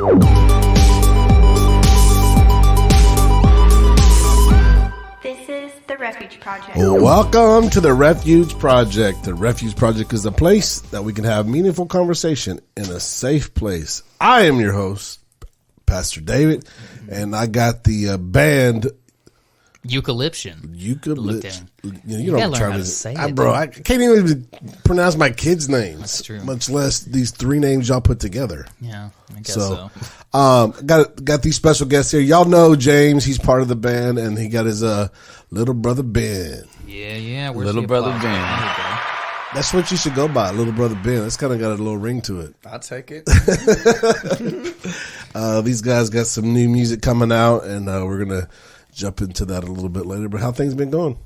This is the Refuge Project. Welcome to the Refuge Project. The Refuge Project is a place that we can have meaningful conversation in a safe place. I am your host, Pastor David, and I got the band EUCALYPTION. You don't gotta learn how to say it, bro. I can't even pronounce my kids' names. That's true. Much less these three names y'all put together. Yeah, I guess so. Got these special guests here. Y'all know James. He's part of the band, and he got his little brother Ben. Yeah. Where's Little the brother applause? Ben. There you go. That's what you should go by, little brother Ben. That's kind of got a little ring to it. I'll take it. These guys got some new music coming out, and we're gonna jump into that a little bit later. But how things been going?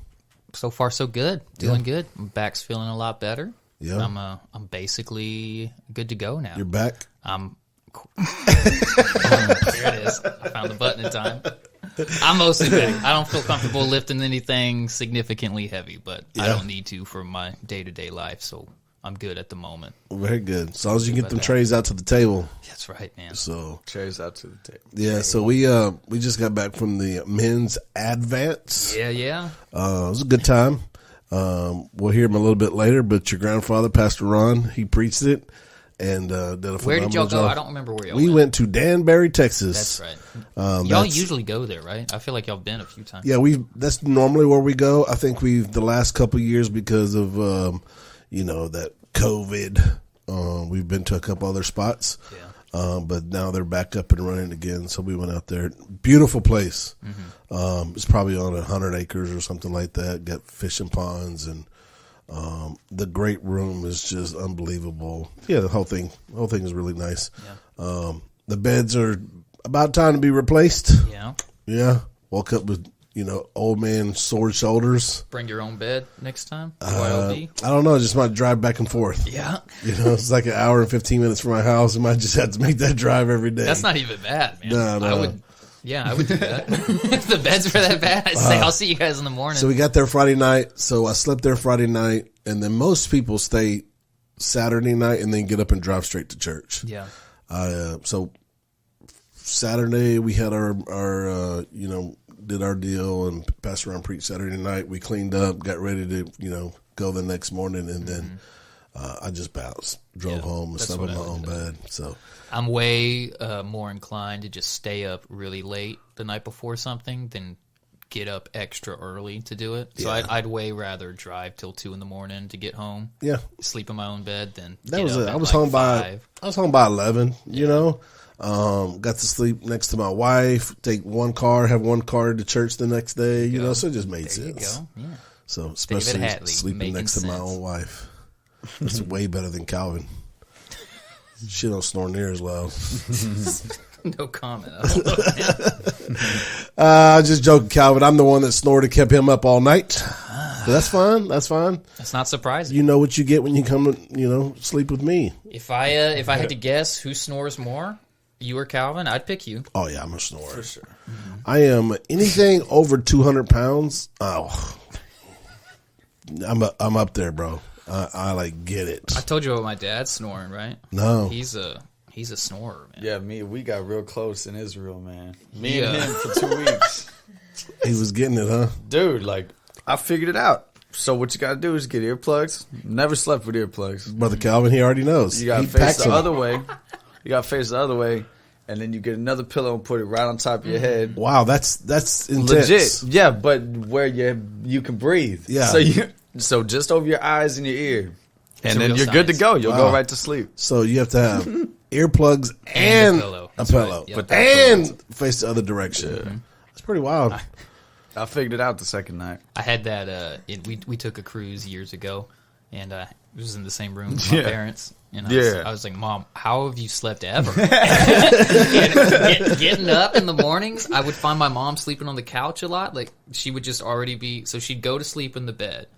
So far, so good. Doing good. My back's feeling a lot better. Yeah, I'm basically good to go now. You're back. There it is. I found the button in time. I'm mostly back. I don't feel comfortable lifting anything significantly heavy, but I don't need to for my day-to-day life, so I'm good at the moment. Very good. As long as you get them trays out to the table. That's right, man. So Trays out to the table. yeah. So we just got back from the men's advance. Yeah. It was a good time. We'll hear him a little bit later, but your grandfather, Pastor Ron, he preached it and did a phenomenal Where did y'all go? job. I don't remember where y'all We went to Danbury, Texas. That's right. Y'all usually go there, right? I feel like y'all been a few times. Yeah, that's normally where we go. I think the last couple of years because of that COVID, we've been to a couple other spots. Yeah. But now they're back up and running again, so we went out there. Beautiful place. Mm-hmm. It's probably on 100 acres or something like that. Got fishing ponds, and the great room is just unbelievable. Yeah, the whole thing is really nice. Yeah. The beds are about time to be replaced. Yeah. Woke up with old man sore shoulders. Bring your own bed next time? I don't know. Just might drive back and forth. Yeah. It's like an hour and 15 minutes from my house. I might just have to make that drive every day. That's not even bad, man. No. I would do that. If the beds were that bad, I'd say I'll see you guys in the morning. So we got there Friday night. So I slept there Friday night. And then most people stay Saturday night and then get up and drive straight to church. Yeah. So Saturday we had our did our deal, and Pastor Ron preached Saturday night. We cleaned up, got ready to, go the next morning, and then I just bounced, drove home, and slept in my own bed. So I'm way more inclined to just stay up really late the night before something than get up extra early to do it. So I'd way rather drive till 2 a.m. to get home. Yeah, sleep in my own bed than that was up it. at I was like home 5. I was home by 11. Got to sleep next to my wife. Take one car, have one car to church the next day. So it just made sense. You go. Yeah. So especially sleeping next to my own wife, it's way better than Calvin. She don't snore near as loud. No comment. Just joking, Calvin. I'm the one that snored and kept him up all night. But that's fine. That's fine. That's not surprising. You know what you get when you come, sleep with me. If I had to guess who snores more, you or Calvin, I'd pick you. Oh yeah, I'm a snorer For sure. Mm-hmm. I am anything over 200 pounds. Oh, I'm up there, bro. I like get it. I told you about my dad snoring, right? No, he's a snorer, man. Yeah, we got real close in Israel, man. Me and him for 2 weeks. He was getting it, huh? Dude, I figured it out. So what you got to do is get earplugs. Never slept with earplugs. Brother Calvin, he already knows. You got to face the other way. You got to face the other way, and then you get another pillow and put it right on top of your head. Wow, that's intense. Legit. Yeah, but where you can breathe. Yeah. So just over your eyes and your ear. And then you're science. good to go. You'll go right to sleep. So you have to have earplugs and a pillow. A pillow. Right. Yep. And face the other direction. Yeah. That's pretty wild. I figured it out the second night. I had that. We took a cruise years ago, and it was in the same room with my parents. And I was like, Mom, how have you slept ever? Getting up in the mornings, I would find my mom sleeping on the couch a lot. Like, she would just already be, so she'd go to sleep in the bed.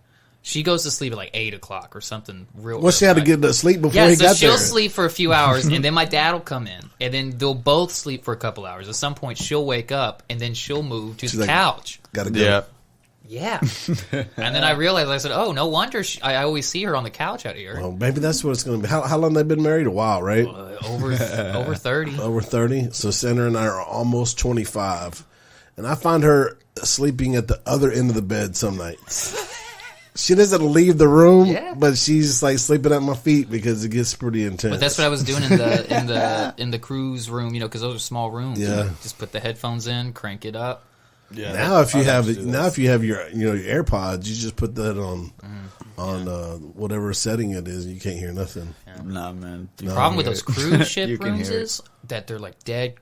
She goes to sleep at like 8 o'clock or something real Well, she had to get to sleep before he got there. Yeah, so she'll sleep for a few hours, and then my dad will come in, and then they'll both sleep for a couple hours. At some point, she'll wake up, and then she'll move to the couch. Gotta go. Yeah. Yeah. And then I realized, I said, oh, no wonder I always see her on the couch out here. Well, maybe that's what it's going to be. How long they been married? A while, right? Over 30. Over 30. So Sandra and I are almost 25. And I find her sleeping at the other end of the bed some nights. She doesn't leave the room, but she's like sleeping at my feet because it gets pretty intense. But that's what I was doing in the cruise room, because those are small rooms. Yeah. Just put the headphones in, crank it up. Yeah. Now if you have your your AirPods, you just put that on whatever setting it is, and you can't hear nothing. Yeah. Nah, man. The problem with those cruise ship rooms is that they're like dead.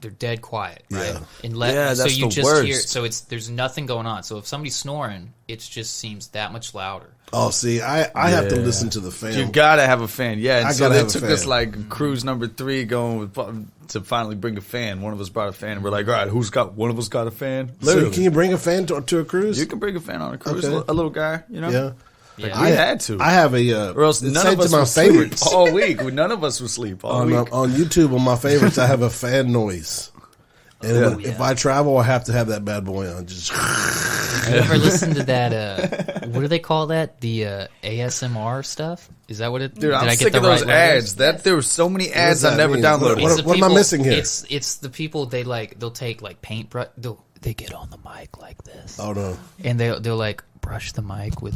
They're dead quiet, right? Yeah. So that's you the just worst. hear. So there's nothing going on. So if somebody's snoring, it just seems that much louder. Oh, see, I have to listen to the fan. You gotta have a fan, yeah. And I so gotta they have a took fan. us like cruise number 3 going to finally bring a fan. One of us brought a fan, and we're like, all right, one of us got a fan? So can you bring a fan to a cruise? You can bring a fan on a cruise, Okay. a little guy, Yeah. Yeah. We had to. I have a or else it's none saved of us to my would sleep favorites. all week. None of us would sleep all on week. YouTube on my favorites. I have a fan noise. And Yeah. if I travel, I have to have that bad boy on. Just You ever listen to that? What do they call that? The ASMR stuff? Is that what it? Dude, did I'm I sick get of the those right letters? ads. There were so many ads does I that never mean? downloaded. What- It's the am I people- missing here? It's the people they'll take like paintbrush. They get on the mic like this, oh no. and they'll like brush the mic with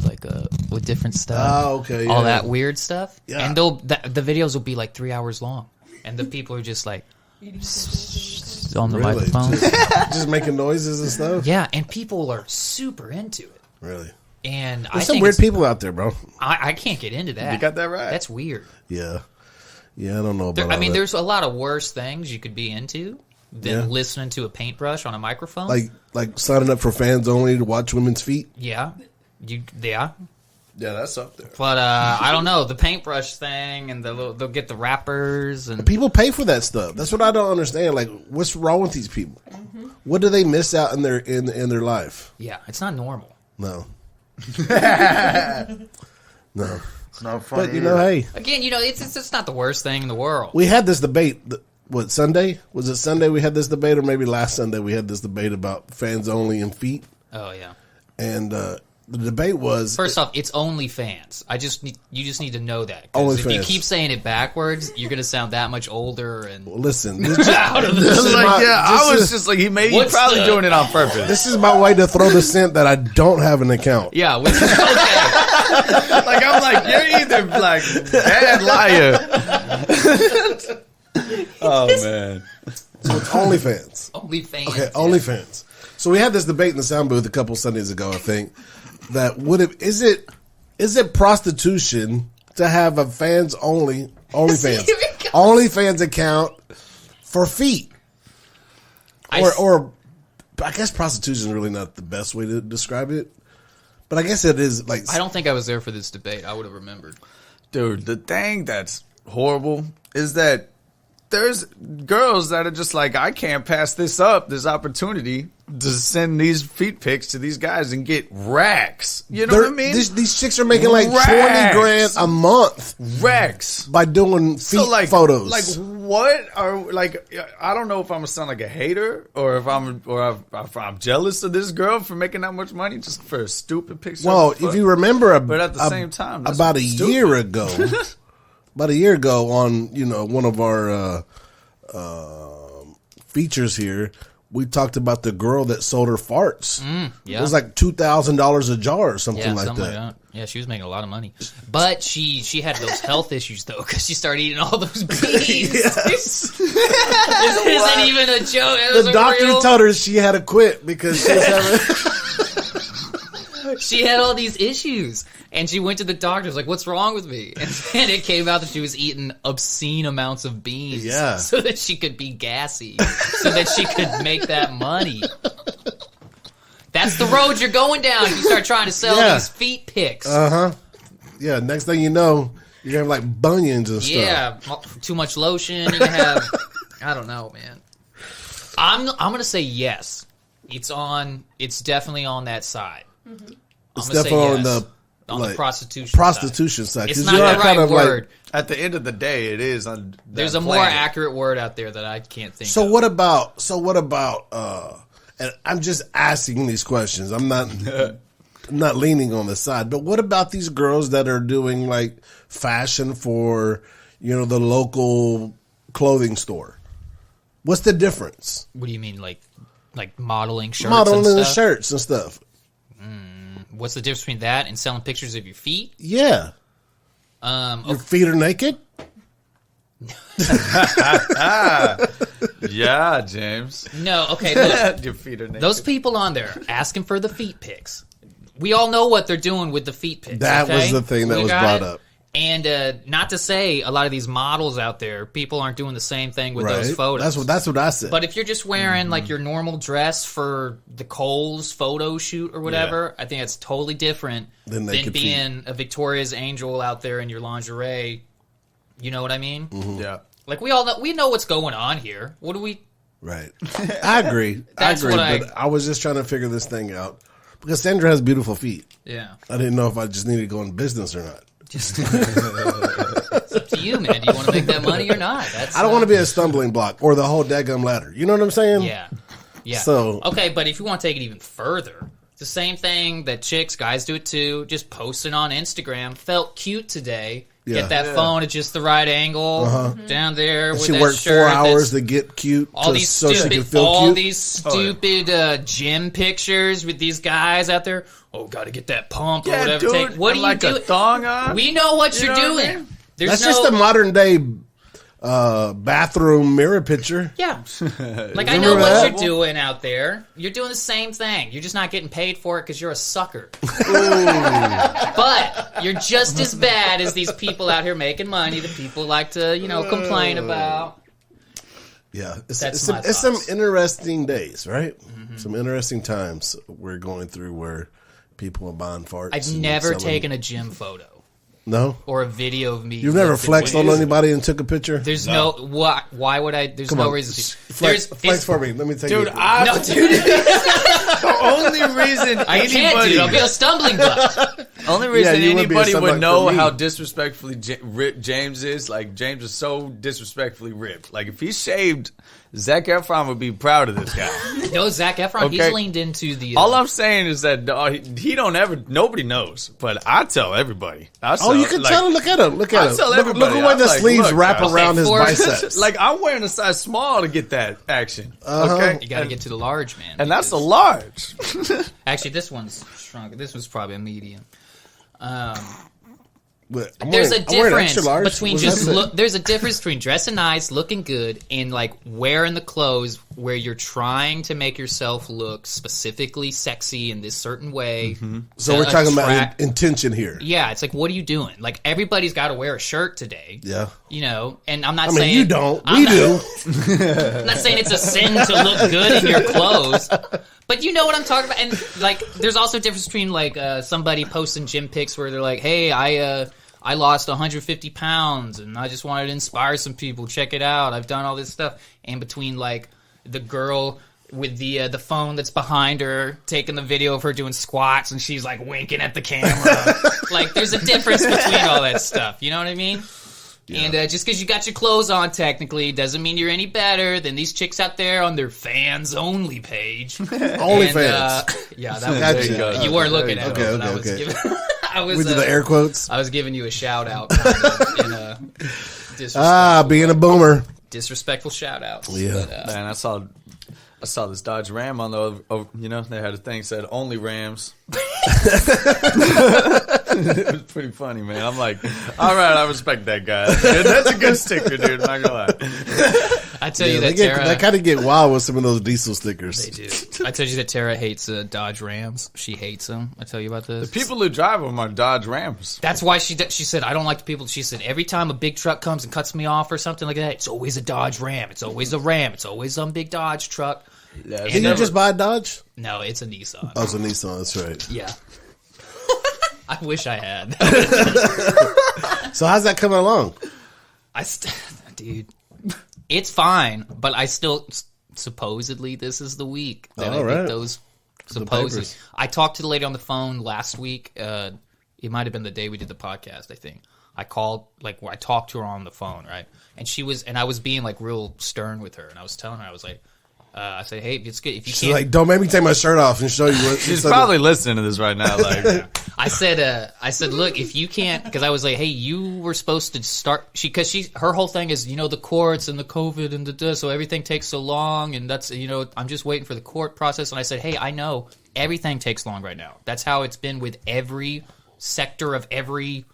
with different stuff. Oh, okay. All yeah. that weird stuff. Yeah. And the videos will be like 3 hours long, and the people are just like on the Really? microphone. Just making noises and stuff. Yeah, and people are super into it. Really. And I There's some think weird people out there, bro. I can't get into that. You got that right. That's weird. Yeah. Yeah, I don't know about. I all mean, that. there's a lot of worse things you could be into than Yeah. listening to a paintbrush on a microphone. like signing up for fans only to watch women's feet. yeah, Yeah, that's up there. but I don't know the paintbrush thing, and they'll get the wrappers and People pay for that stuff. That's what I don't understand. Like, what's wrong with these people? What do they miss out in their life? yeah, it's not normal. No. No. It's not funny. But hey, Again, it's not the worst thing in the world. we had this debate. What, Sunday? Was it Sunday we had this debate, or maybe last Sunday we had this debate about fans only and feet? Oh yeah. And the debate was First off, it's OnlyFans. You just need to know that. 'Cause if you OnlyFans. keep saying it backwards, you're gonna sound that much older and listen. This out of this is the. my- I this was is- just like, he's What's probably the- doing it on purpose. This is my way to throw the scent that I don't have an account. Yeah, which is okay. Like, I'm like, you're either like bad liar. Oh man. So it's OnlyFans. OnlyFans. Okay, OnlyFans. So we had this debate in the sound booth a couple Sundays ago, I think, that is it prostitution to have a fans only OnlyFans Here it goes. OnlyFans account for feet, or I guess prostitution is really not the best way to describe it, but I guess it is. Like, I don't think I was there for this debate. I would have remembered. Dude, the thing that's horrible is that there's girls that are just like, I can't pass this opportunity to send these feet pics to these guys and get racks. You know what I mean? These chicks are making like Racks. $20,000 a month Racks. by doing feet photos. Like what are like? I don't know if I'm gonna sound like a hater or if I'm jealous of this girl for making that much money just for a stupid picture. Well, of her if foot. you remember, But at the same time, that's about a stupid. year ago, on one of our features here, we talked about the girl that sold her farts. Yeah. It was like $2,000 a jar or something Yeah, like something that. like that. Yeah, she was making a lot of money, but she had those health issues though because she started eating all those beans. This isn't even a joke. It was The a doctor real- told her she had to quit because she was having. She had all these issues, and she went to the doctors like, "What's wrong with me?" And then it came out that she was eating obscene amounts of beans, Yeah. so that she could be gassy, so that she could make that money. That's the road you're going down. You start trying to sell Yeah. these feet pics. Yeah, next thing you know, you're going to have like bunions and stuff. Yeah, too much lotion. You can have, I don't know, man. I'm gonna say yes. It's definitely on that side. It's I'm gonna say definitely yes. on the the prostitution side. It's 'Cause not you are the right word. At the end of the day, it is on. that There's a more planet. accurate word out there that I can't think So of. what about and I'm just asking these questions. I'm not leaning on the side. But what about these girls that are doing like fashion for, the local clothing store? What's the difference? What do you mean, like modeling shirts? Modeling and the stuff? shirts and stuff. What's the difference between that and selling pictures of your feet? Yeah. Your feet are naked? Yeah, James. No, okay, look. Your feet are naked. Those people on there asking for the feet pics. We all know what they're doing with the feet pics. That okay? was the thing that We was got brought it? up. And not to say a lot of these models out there, people aren't doing the same thing with those photos. That's what I said. But if you're just wearing like your normal dress for the Kohl's photo shoot or whatever, I think that's totally different than being a Victoria's Angel out there in your lingerie. You know what I mean? Mm-hmm. Yeah. Like we know what's going on here. What do we? Right. I agree. That's what but I was just trying to figure this thing out because Sandra has beautiful feet. Yeah. I didn't know if I just needed to go in business or not. It's up to you, man. Do you want to make that money or not? I don't want to be a stumbling block or the whole daggum ladder. You know what I'm saying? Yeah. Yeah. So okay, but if you want to take it even further, it's the same thing that guys do it too. Just posting on Instagram. Felt cute today. Yeah. Get that phone at just the right angle down there. and with she that worked 4 shirt hours to get cute, so she could feel cute. These stupid gym pictures with these guys out there. Oh, got to get that pump or whatever. Dude, what are you doing? A thong on? We know what you're doing. What I mean? That's just a modern day bathroom mirror picture. Yeah. Like, I know what you're doing out there. You're doing the same thing. You're just not getting paid for it because you're a sucker. But you're just as bad as these people out here making money that people like to, complain about. Yeah. That's it's some interesting days, right? Mm-hmm. Some interesting times we're going through where people are buying farts. I've never taken a gym photo. No? Or a video of me. You've never flexed on anybody and took a picture? There's no why would I? There's no reason. Flex for me. Let me take dude, you. The only reason I can't, dude. I'll be a stumbling block. Only reason anybody would know for me. how disrespectfully ripped James is, like, James is so disrespectfully ripped. Like, if he shaved, Zac Efron would be proud of this guy. No, Zac Efron, he's leaned into the... All I'm saying is that he don't ever... Nobody knows, but I tell everybody. You can tell him. Look at him. Look at him. Look at the way the sleeves wrap around his biceps. Like, I'm wearing a size small to get that action. Okay? You got to get to the large, man. And that's a large. Actually, this one's shrunk. This was probably a medium. There's a difference between there's a difference between dressing nice, looking good, and like wearing the clothes where you're trying to make yourself look specifically sexy in this certain way. Mm-hmm. So we're talking about intention here. Yeah, it's like, what are you doing? Like, everybody's got to wear a shirt today. Yeah. And I'm not saying you don't. We do. I'm not saying it's a sin to look good in your clothes. But you know what I'm talking about. And like, there's also a difference between like somebody posting gym pics where they're like, "Hey, I lost 150 pounds and I just wanted to inspire some people. Check it out. I've done all this stuff." And between like the girl with the phone that's behind her taking the video of her doing squats and she's like winking at the camera. Like, there's a difference between all that stuff. You know what I mean? Yeah. And just because you got your clothes on technically doesn't mean you're any better than these chicks out there on their fans only page. Only fans. Yeah, that was gotcha. You weren't looking at it. Okay. We did the air quotes. I was giving you a shout out in a disrespectful being a boomer. Disrespectful shout out. Yeah. But, man, I saw this Dodge Ram on the, they had a thing that said only Rams. It was pretty funny, man. I'm like, all right, I respect that guy. That's a good sticker, dude. Not gonna lie. I tell you that Tara... They kind of get wild with some of those diesel stickers. They do. I told you that Tara hates Dodge Rams. She hates them. I tell you about this. The people who drive them are Dodge Rams. That's why she said, I don't like the people. She said, every time a big truck comes and cuts me off or something like that, it's always a Dodge Ram. It's always a Ram. It's always some big Dodge truck. Yeah, did you just buy a Dodge? No, it's a Nissan. Oh, it's a Nissan. That's right. Yeah. I wish I had. So how's that coming along? Dude, it's fine, but I still supposedly this is the week that I get those. Supposedly, I talked to the lady on the phone last week. It might have been the day we did the podcast. I think I called, I talked to her on the phone, right? And I was being like real stern with her, and I was telling her, I was like, I said, hey, it's good if you She's can't. like, don't make me take my shirt off and show you what. She's probably listening to this right now. Like, I said, look, if you can't, because I was like, hey, you were supposed to start. Her whole thing is, the courts and the COVID and so everything takes so long, and that's, I'm just waiting for the court process. And I said, hey, I know everything takes long right now. That's how it's been with every sector of every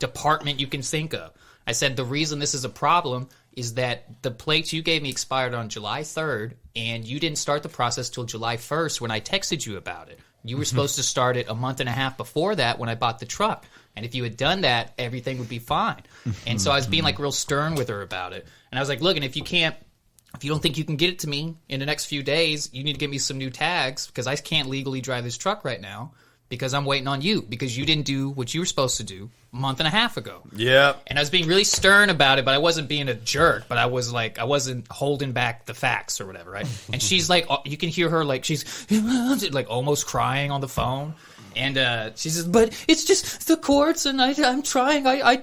department you can think of. I said the reason this is a problem is that the plates you gave me expired on July 3rd, and you didn't start the process till July 1st when I texted you about it. You were supposed to start it a month and a half before that when I bought the truck. And if you had done that, everything would be fine. And so I was being like real stern with her about it. And I was like, look, and if you don't think you can get it to me in the next few days, you need to give me some new tags because I can't legally drive this truck right now because I'm waiting on you because you didn't do what you were supposed to do a month and a half ago. yeah. And I was being really stern about it, but I wasn't being a jerk, but I wasn't holding back the facts or whatever, right? And she's like, you can hear her like she's like almost crying on the phone. And she says, but it's just the courts, and I'm trying. I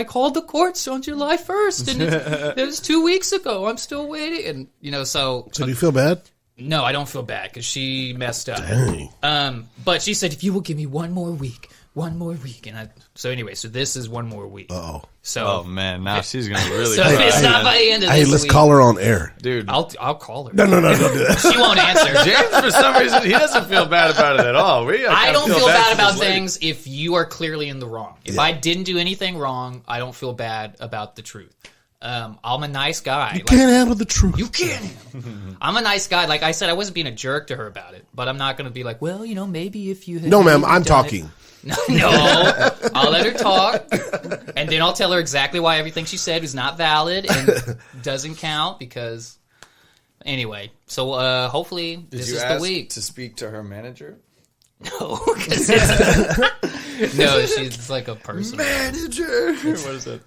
called the courts on July 1st, and it was 2 weeks ago. I'm still waiting. And, so do you feel bad? no, I don't feel bad because she messed up. Dang. But she said, if you will give me one more week. And so this is one more week. Uh-oh. So, Oh man, now she's gonna really. so if it's not by the end of this Hey, let's week, call her on air. Dude, I'll call her. No, don't do that. She won't answer. James, for some reason, he doesn't feel bad about it at all. I don't feel bad for about this lady. things if you are clearly in the wrong. If I didn't do anything wrong, I don't feel bad about the truth. I'm a nice guy. You can't handle the truth. You can't. I'm a nice guy. Like I said, I wasn't being a jerk to her about it, but I'm not going to be like, well, maybe if you had. No, ma'am, maybe I'm done talking. it. No, I'll let her talk, and then I'll tell her exactly why everything she said is not valid and doesn't count because. Anyway, so hopefully this is the week. To speak to her manager? No, 'cause it's no, she's like a person. Manager! What is it?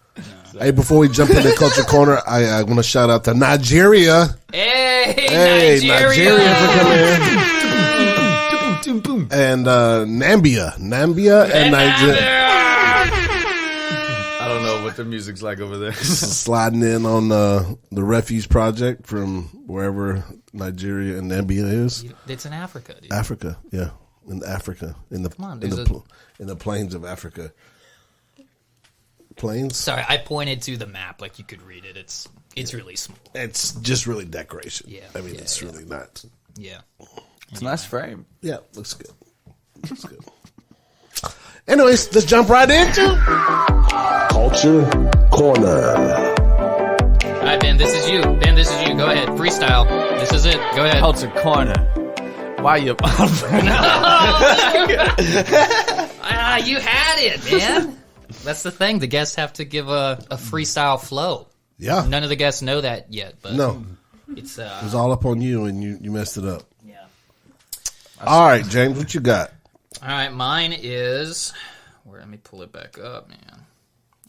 Hey, before we jump into Culture Corner, I want to shout out to Nigeria. Hey, Nigeria for coming in. And Nambia and Nigeria I don't know what the music's like over there. sliding in on the Refuge Project from wherever Nigeria and Nambia is. It's in Africa, dude. Africa, yeah, in Africa, in the on, in the plains of Africa. Plains. Sorry, I pointed to the map like you could read it. It's really small. It's just really decoration. Yeah, I mean, it's really not. Yeah. It's a nice frame. Yeah, looks good. Looks good. Anyways, let's jump right into Culture Corner. All right, Ben, this is you. Go ahead. Freestyle. This is it. Go ahead. Culture Corner. Why you? You had it, man. That's the thing. The guests have to give a freestyle flow. Yeah. None of the guests know that yet, but No, it's it was all up on you, and you messed it up. yeah. All right, James, what you got? All right, mine is. Let me pull it back up, man.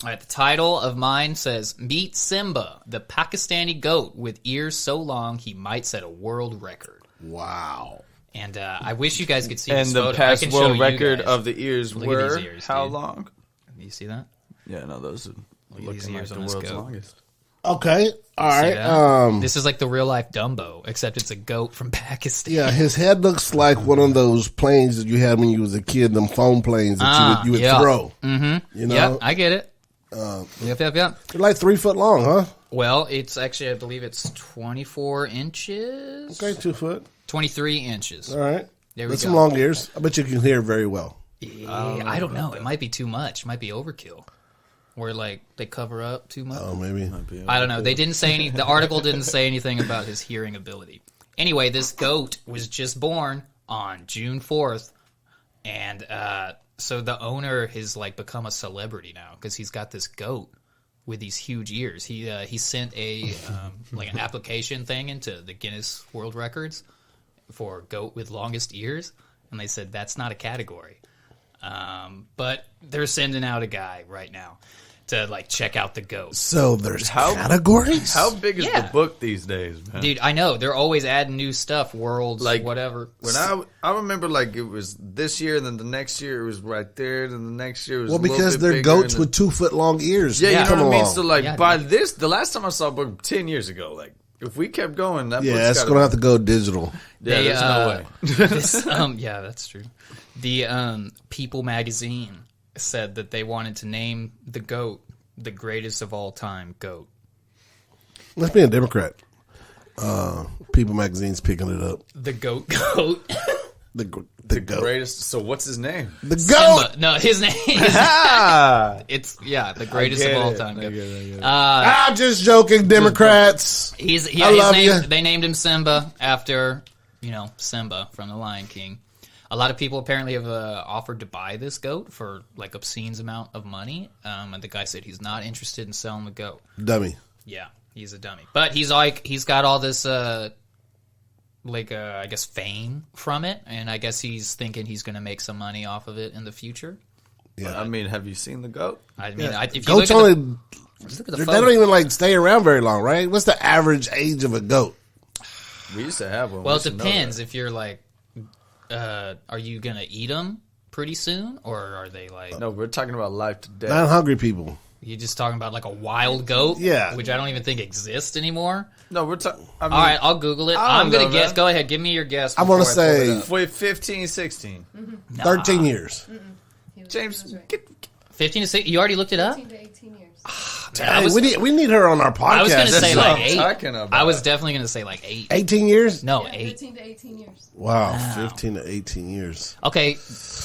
All right, the title of mine says "Meet Simba, the Pakistani goat with ears so long he might set a world record." Wow. And I wish you guys could see And this the photo. I past can show world you record guys. of the ears Look at were these ears, how dude. long? You see that? Yeah, no, those are at these looking like ears the on this world's goat. longest. Okay. All See right. that? This is like the real life Dumbo, except it's a goat from Pakistan. Yeah, his head looks like one of those planes that you had when you was a kid, them foam planes that you would yeah. throw. Mm-hmm. You know? Yep, I get it. Yep. They're like 3 foot long, huh? Well, it's actually, I believe it's 24 inches. Okay, 2 foot. 23 inches. All right. There we With go. some long ears. I bet you can hear very well. Yeah, I don't know. It might be too much. It might be overkill. Where, like, they cover up too much. Oh, maybe. I don't know. They didn't say any. The article didn't say anything about his hearing ability. Anyway, this goat was just born on June 4th, and so the owner has like become a celebrity now because he's got this goat with these huge ears. He sent a like an application thing into the Guinness World Records for goat with longest ears, and they said that's not a category. But they're sending out a guy right now to like check out the goat. So there's categories? How big is Yeah. the book these days, man? Dude, I know. They're always adding new stuff, worlds, Like, whatever. When I remember, like, it was this year, then the next year it was right there, then the next year it was Well, a little because bit they're bigger, goats and with 2 foot long ears. yeah, you know Come what I mean? along. So, like, Yeah, by dude. this, the last time I saw a book 10 years ago, like, If we kept going, that Yeah, it's going to have to go digital. Yeah, there's no way. Yeah, that's true. The People magazine said that they wanted to name the GOAT the greatest of all time GOAT. Let's be a Democrat. People magazine's picking it up. The GOAT. The goat. Greatest. So what's his name? The goat. No, his name is the greatest of all time. I'm just joking, Democrats. They named him Simba after, Simba from The Lion King. A lot of people apparently have offered to buy this goat for like obscene amount of money. And the guy said he's not interested in selling the goat. Dummy. Yeah, he's a dummy. But he's got all this I guess fame from it, and I guess he's thinking he's going to make some money off of it in the future. Yeah, I mean, have you seen the goat? I mean, if you goats look at only the they don't even stay around very long, right? What's the average age of a goat? We used to have one. Well, it depends. If you're are you going to eat them pretty soon, or are they No, we're talking about life to death. Not hungry people. You're just talking about like a wild goat, Yeah, which I don't even think exists anymore. No, we're talking. All right, I'll Google it. I'm going to guess. Man. Go ahead, give me your guess. I want to say 15, 16. 13 years. James, right. 15 to 16. You already looked it up? 15 to 18 years. We need her on our podcast. I was going to say like 8. I was definitely going to say like 8. 18 years? No, yeah, 8. 15 to 18 years. Wow, 15 to 18 years. Okay,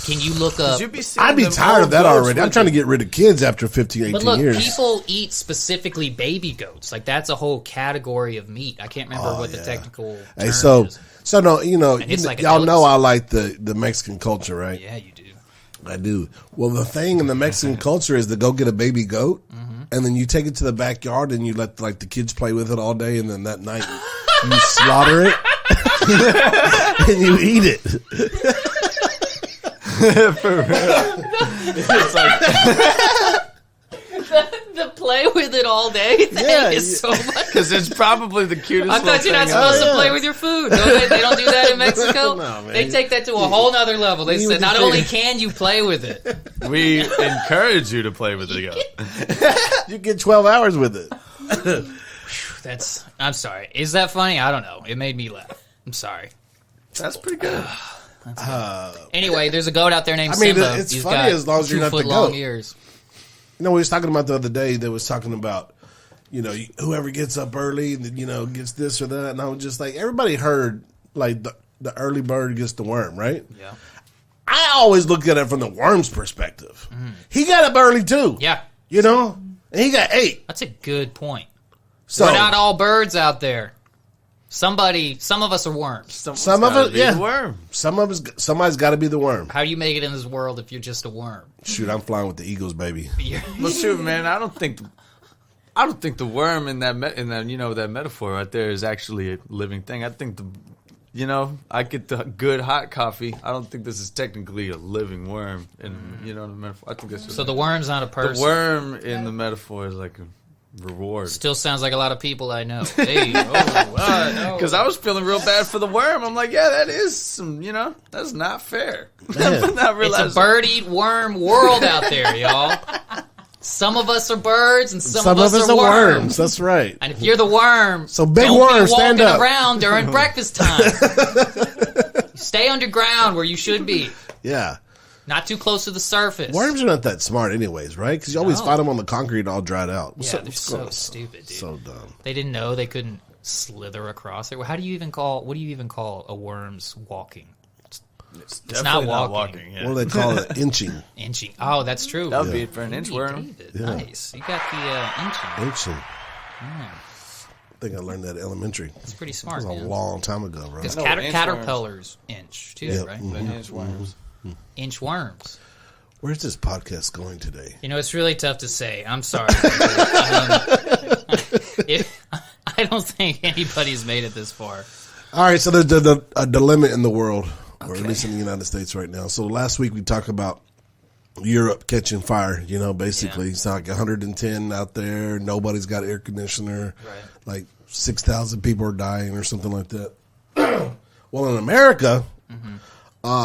can you look up? I'd be tired of that already. I'm trying to get rid of kids after 15, 18 but look, years. people eat specifically baby goats. Like that's a whole category of meat. I can't remember what the technical term is. So no, y'all know I like the Mexican culture, right? Yeah, you do. I do. Well, the thing in the Mexican culture is to go get a baby goat, and then you take it to the backyard and you let the kids play with it all day, and then that night you slaughter it and you eat it. For real. It's like the play with it all day thing is so much. Because it's probably the cutest. I thought you're not supposed to play with your food. No, they don't do that in Mexico. No, man. They take that to a whole nother level. They said not only can you play with it, we encourage you to play with the goat. You get 12 hours with it. I'm sorry. Is that funny? I don't know. It made me laugh. I'm sorry. That's pretty good. Anyway, there's a goat out there named Simba. It's He's funny got as long as you're not the 2 foot long goat. ears. We was talking about the other day. That was talking about, whoever gets up early, gets this or that. And I was just like, everybody heard like the early bird gets the worm, right? Yeah. I always look at it from the worm's perspective. He got up early too. Yeah. And he got 8. That's a good point. So we're not all birds out there. Some of us are worms. Some of it, yeah. Worm. Somebody's got to be the worm. How do you make it in this world if you're just a worm? Shoot, I'm flying with the Eagles, baby. Well, shoot, man, I don't think the worm in that that metaphor right there is actually a living thing. I think I get the good hot coffee. I don't think this is technically a living worm in the metaphor. I think that's just so. The worm's not a person. The worm in the metaphor is like a reward. Still sounds like a lot of people I know. Hey, no. Because I was feeling real bad for the worm. I'm like, yeah, that is some, that's not fair. Not it's a bird eat worm world out there, y'all. Some of us are birds and some of us are worms. That's right. And if you're the worm, so big don't worm, be stand walking up around during breakfast time. Stay underground where you should be. Yeah. Not too close to the surface. Worms are not that smart anyways, right? Because you always find them on the concrete all dried out. Yeah, they're so stupid, dude. So dumb. They didn't know they couldn't slither across it. What do you even call a worm's walking? It's not walking. Yeah. What do they call it? Inching. Inching. Oh, that's true. That would be it for an inchworm. Yeah. Nice. You got the inching. Inching. I think I learned that elementary. That's pretty smart. That was a long time ago, bro. Because caterpillars inch too, right? Inchworms. Inchworms. Where's this podcast going today? It's really tough to say. I'm sorry. I don't think anybody's made it this far. All right, so there's a dilemma in the world, or at least in the United States right now. So last week we talked about Europe catching fire, basically. It's like 110 out there. Nobody's got air conditioner. Right. Like 6,000 people are dying or something like that. Well, in America,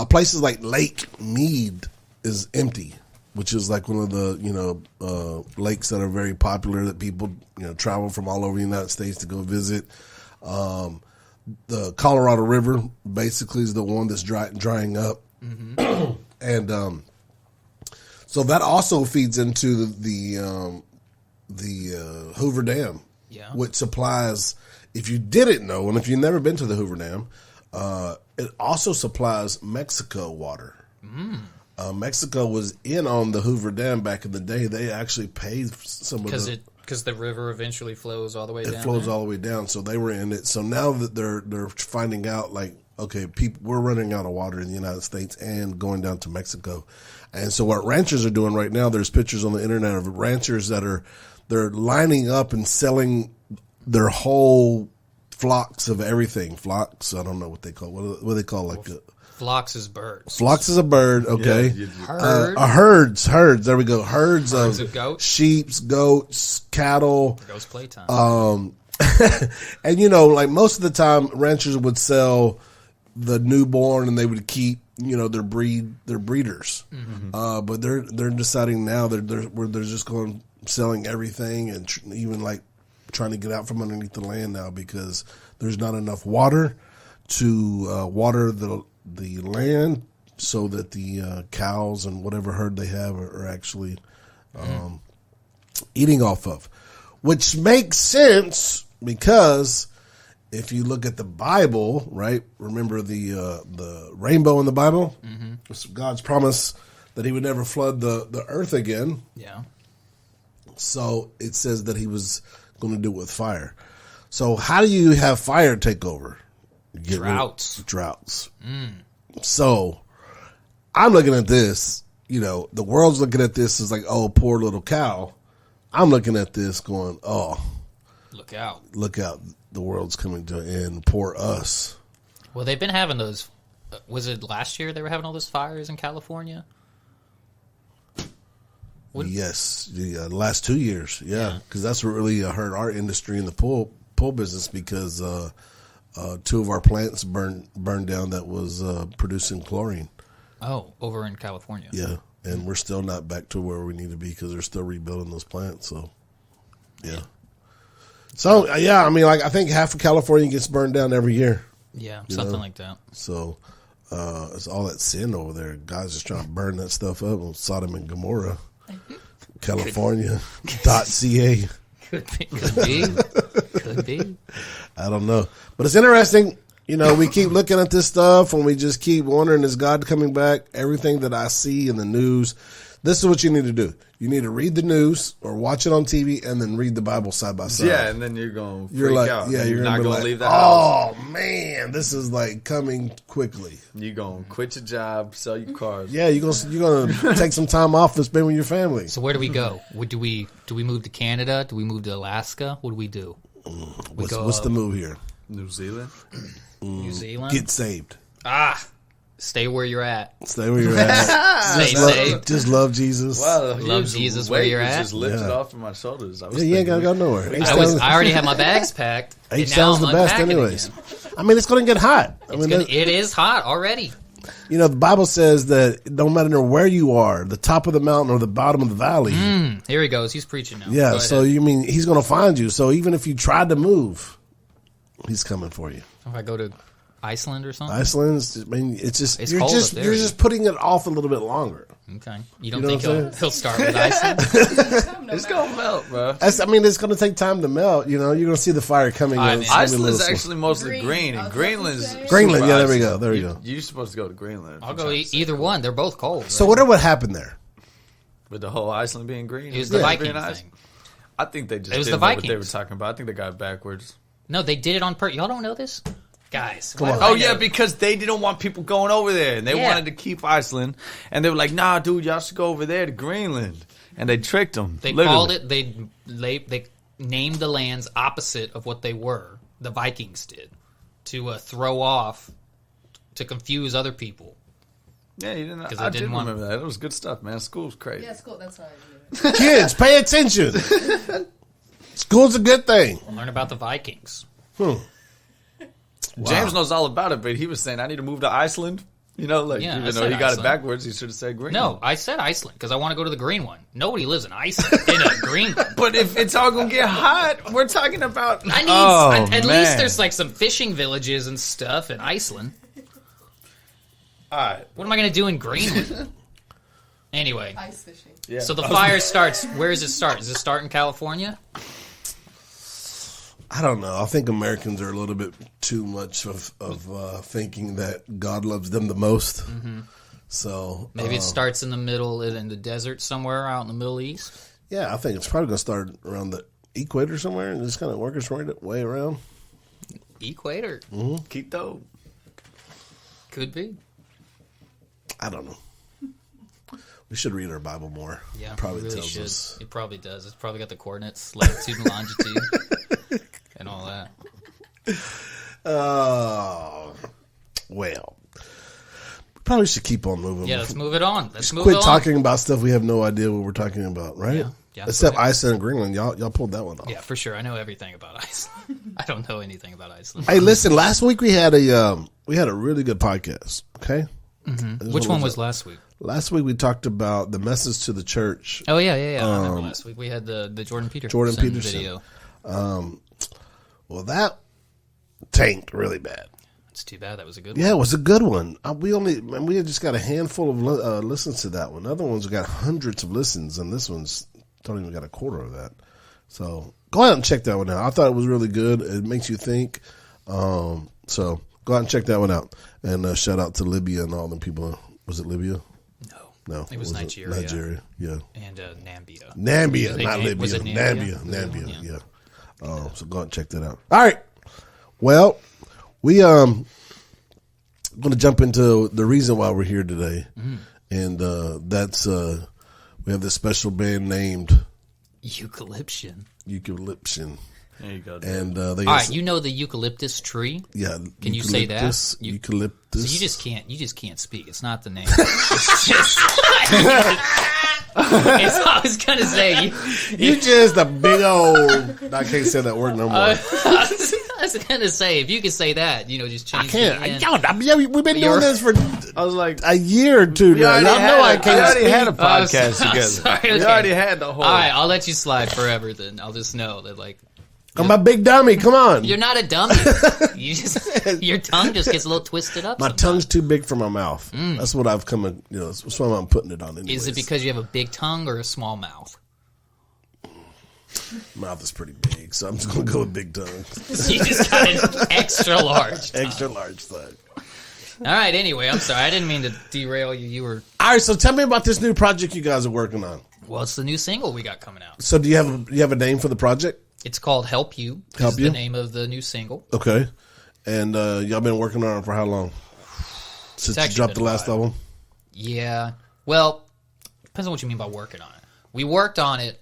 places like Lake Mead is empty, which is like one of the lakes that are very popular that people travel from all over the United States to go visit. The Colorado River basically is the one that's drying up. And so that also feeds into the Hoover Dam, which supplies, if you didn't know, and if you've never been to the Hoover Dam, it also supplies Mexico water. Mexico was in on the Hoover Dam back in the day. They actually paid some of the... Because the river eventually flows all the way down. It flows all the way down, so they were in it. So now that they're finding out, like, okay, we're running out of water in the United States and going down to Mexico. And so what ranchers are doing right now, there's pictures on the internet of ranchers they're lining up and selling their whole flocks of everything. Flocks, I don't know what they call. What do they call, like... Flocks is birds. Flocks is a bird, okay. Herd. Herds. There we go. Herds of goats. Sheep, goats, cattle. Ghost playtime. And like most of the time, ranchers would sell the newborn, and they would keep their breeders. But they're deciding now they're just going selling everything, and even like trying to get out from underneath the land now because there's not enough water to water the land so that the cows and whatever herd they have are actually eating off of, which makes sense because if you look at the Bible, right? Remember the rainbow in the Bible? It's God's promise that he would never flood the earth again. Yeah. So it says that he was going to do it with fire. So how do you have fire take over? Droughts. So I'm looking at this, the world's looking at this as like, oh, poor little cow. I'm looking at this going, oh, look out. The world's coming to an end. Poor us. Well, they've been having those, was it last year they were having all those fires in California? Yes. The last 2 years. Yeah. Because that's what really hurt our industry in the pool business because, 2 of our plants burned down that was producing chlorine. Oh, over in California. Yeah, and we're still not back to where we need to be because they're still rebuilding those plants. So, yeah. So, yeah, I mean, like I think half of California gets burned down every year. Yeah, something like that. So, it's all that sin over there. Guys just trying to burn that stuff up on Sodom and Gomorrah, California.ca. Could be. I don't know. But it's interesting. We keep looking at this stuff and we just keep wondering, is God coming back? Everything that I see in the news, this is what you need to do. You need to read the news or watch it on TV and then read the Bible side by side. Yeah, and then you're going to freak out. Yeah, you're not going to leave the house. Oh, man, this is like coming quickly. You're going to quit your job, sell your cars. Yeah, you're going to take some time off and spend with your family. So where do we go? Do we move to Canada? Do we move to Alaska? What do we do? What's the move here? New Zealand? New Zealand? Get saved. Stay where you're at. Stay where you're at. Stay safe. Just love Jesus. Wow, love Jesus where you're at. Just lifted off of my shoulders. You ain't got to go nowhere. I already have my bags packed. H-Town's the best anyways. I mean, it's going to get hot. It is hot already. The Bible says that it don't matter where you are, the top of the mountain or the bottom of the valley. Here he goes. He's preaching now. Yeah, so you mean he's going to find you. So even if you tried to move, he's coming for you. If I go to Iceland or something? Iceland's, I mean, it's just, it's you're cold just, up there. you're just putting it off a little bit longer. Okay. You don't think he'll start with Iceland? It's going to melt, bro. It's going to take time to melt. You're going to see the fire coming. Iceland's actually mostly green, and Greenland's Greenland. Yeah, there we go. There we go. You're supposed to go to Greenland. I'll go either one. They're both cold. So what would happen there? With the whole Iceland being green? It was the Viking thing. I think they just didn't know what they were talking about. I think they got it backwards. No, they did it on purpose. Y'all don't know this? Guys. Oh, yeah, because they didn't want people going over there. And they wanted to keep Iceland. And they were like, nah, dude, y'all should go over there to Greenland. And they tricked them. They called it, they named the lands opposite of what they were. The Vikings did. To throw off, to confuse other people. Yeah, you didn't. I didn't remember that. It was good stuff, man. School's crazy. Yeah, school, that's what I knew. Kids, pay attention. School's a good thing. Learn about the Vikings. James knows all about it, but he was saying, I need to move to Iceland. You know, like, Yeah, I even though said he got Iceland. it backwards, he should have said green. No, I said Iceland because I want to go to the green one. Nobody lives in Iceland in a green one. But if it's all going to get hot, we're talking about... I need Oh, at man. least there's like some fishing villages and stuff in Iceland. All right. What am I going to do in Greenland? Anyway, Ice fishing. Yeah. so the fire starts. Where does it start? Does it start in California? I don't know. I think Americans are a little bit too much of thinking that God loves them the most. So Maybe it starts in the middle, in the desert somewhere out in the Middle East. yeah, I think it's probably going to start around the equator somewhere and just kind of work its way around. Equator. Quito. Could be. I don't know. We should read our Bible more. Yeah, probably really tells should. us. It probably does. It's probably got the coordinates, latitude and longitude, and all that. Well, we probably should keep on moving. Yeah, let's move it on. Let's move Quit it on. talking about stuff we have no idea what we're talking about, right? Yeah, Except go ahead. Iceland and Greenland. Y'all pulled that one off. Yeah, for sure. I know everything about Iceland. I don't know anything about Iceland. Hey, listen. Last week we had a really good podcast. Okay. Which one was last week? Last week we talked about the message to the church. Oh yeah. I remember last week we had the Jordan Peterson video. Well, that tanked really bad. It's too bad. That was a good Yeah, one. it was a good one. We had just got a handful of listens to that one. Other ones got hundreds of listens, and this one's don't even got a quarter of that. So go ahead and check that one out. I thought it was really good. It makes you think. So go out and check that one out. And shout out to Libya and all the people. Was it Libya? No, It was Nigeria. Nigeria, yeah. And Nambia. Nambia, They not named- Libya. was it Nambia? Nambia, Yeah. yeah. So go and check that out. All right. Well, we going to jump into the reason why we're here today, and that's we have this special band named Eucalyptian. EUCALYPTION, There you go. and they All right, you know the eucalyptus tree. yeah. Can you say that? Eucalyptus. So you just can't speak. It's not the name. It's just. I was gonna say. You just a big old. I can't say that word no more. I was gonna say if you could say that, just change. We've been doing this for I was like, a year or two now. Y'all know I we can't already speak. had a podcast I'm together. sorry, We okay. already had the whole... All right, I'll let you slide forever. Then I'll just know that I'm a big dummy. Come on. you're not a dummy. Your tongue just gets a little twisted up. My sometimes. tongue's too big for my mouth. That's what I've come. That's why I'm putting it on. Anyways. Is it because you have a big tongue or a small mouth? mouth is pretty big? So I'm just gonna go with big tongue, You just got an extra large tongue. extra large tongue. All right. Anyway, I'm sorry. I didn't mean to derail you. You were All right. So tell me about this new project you guys are working on. well. It's the new single we got coming out. So do you have a name for the project? It's called "Help You." This Help is You? the name of the new single. Okay. And y'all been working on it for how long? Since you actually dropped been the a last while. album. Yeah. Well, depends on what you mean by working on it. We worked on it.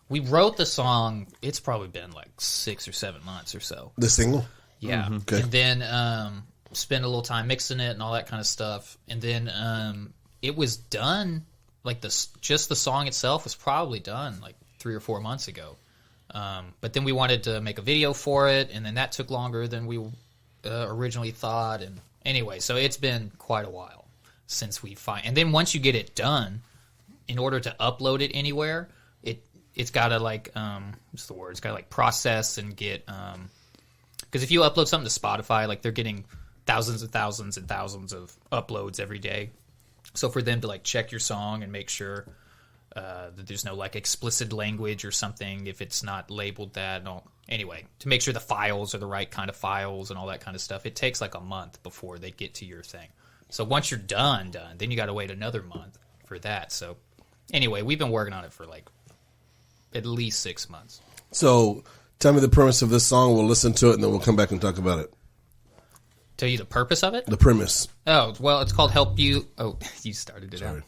We wrote the song. It's probably been like 6 or 7 months or so. The single. Yeah. Okay. And then spend a little time mixing it and all that kind of stuff. And then it was done. Like just the song itself was probably done like 3 or 4 months ago. But then we wanted to make a video for it, and then that took longer than we originally thought. And anyway, so it's been quite a while since we find. And then once you get it done, in order to upload it anywhere, it's got to like what's the word? It's got to like process and get because if you upload something to Spotify, like they're getting thousands and thousands and thousands of uploads every day. So for them to like check your song and make sure that there's no like explicit language or something if it's not labeled that. No. Anyway, to make sure the files are the right kind of files and all that kind of stuff, it takes like a month before they get to your thing. So once you're done, then you got to wait another month for that. So anyway, we've been working on it for like at least 6 months. So tell me the premise of this song. We'll listen to it and then we'll come back and talk about it. Tell you the purpose of it? The premise. Oh, well, it's called Help You. Oh, you started it out.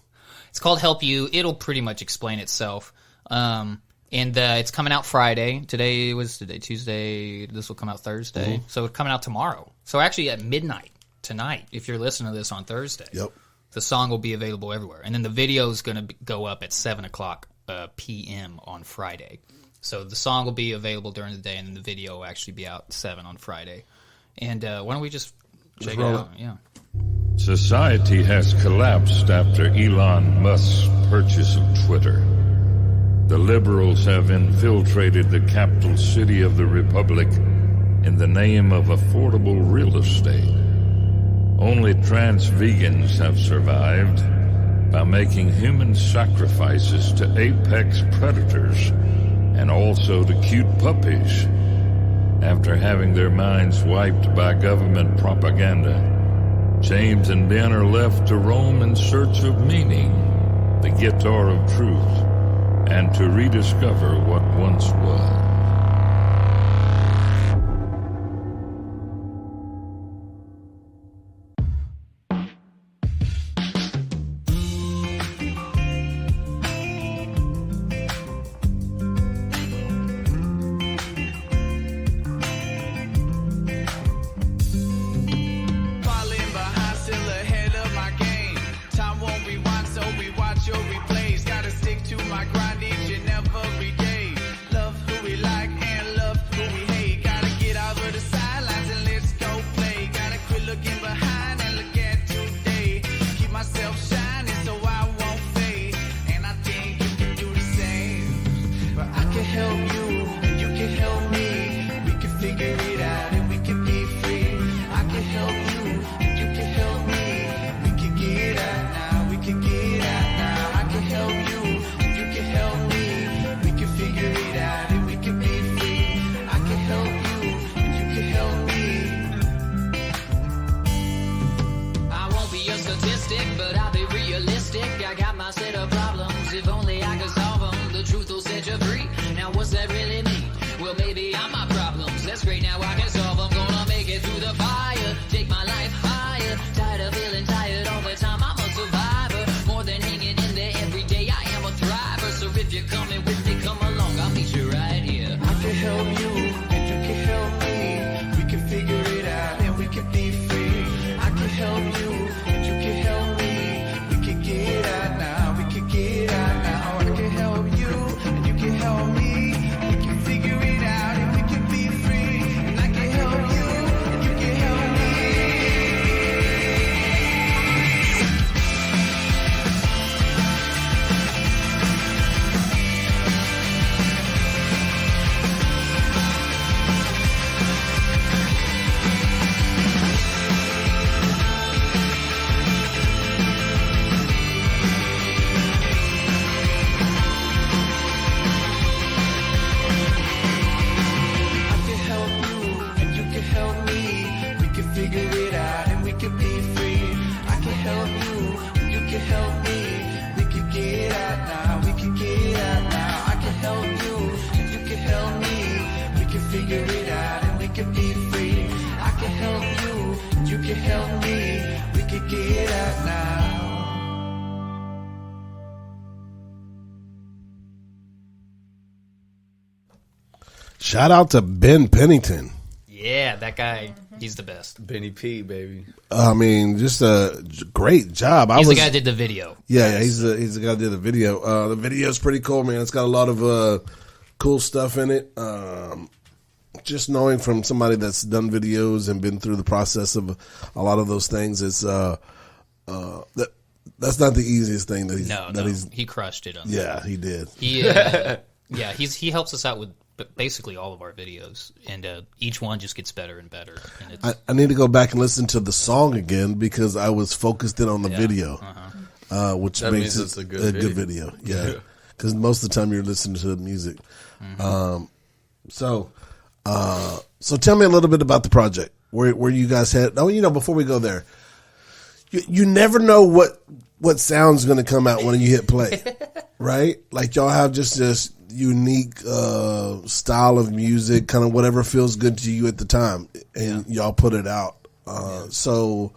It's called Help You. It'll pretty much explain itself. And it's coming out Friday. Today, Tuesday. This will come out Thursday. So it's coming out tomorrow. So actually at midnight tonight, if you're listening to this on Thursday, Yep. the song will be available everywhere. And then the video is going to go up at 7 o'clock p.m. on Friday. So the song will be available during the day, and then the video will actually be out at 7 on Friday. And why don't we just check it roll out? it. Yeah. Society has collapsed after Elon Musk's purchase of Twitter. The liberals have infiltrated the capital city of the Republic in the name of affordable real estate. Only trans vegans have survived by making human sacrifices to apex predators and also to cute puppies. After having their minds wiped by government propaganda, James and Ben are left to roam in search of meaning, the guitar of truth, and to rediscover what once was. Shout out to Ben Pennington. Yeah, that guy, he's the best. Benny P, baby. I mean, just a great job. He's the guy that did the video. Yeah, he's the guy that did the video. The video's pretty cool, man. It's got a lot of cool stuff in it. Just knowing from somebody that's done videos and been through the process of a lot of those things, it's that's not the easiest thing that he crushed it on. Yeah, he did. He helps us out with basically all of our videos, and each one just gets better and better. And I need to go back and listen to the song again because I was focused in on the video, which that makes means it it's a good video. Yeah, because most of the time you're listening to the music. So tell me a little bit about the project. Where you guys had? Oh, before we go there, you never know what sound's going to come out when you hit play, right? Like y'all have just this unique style of music, kind of whatever feels good to you at the time, and y'all put it out. So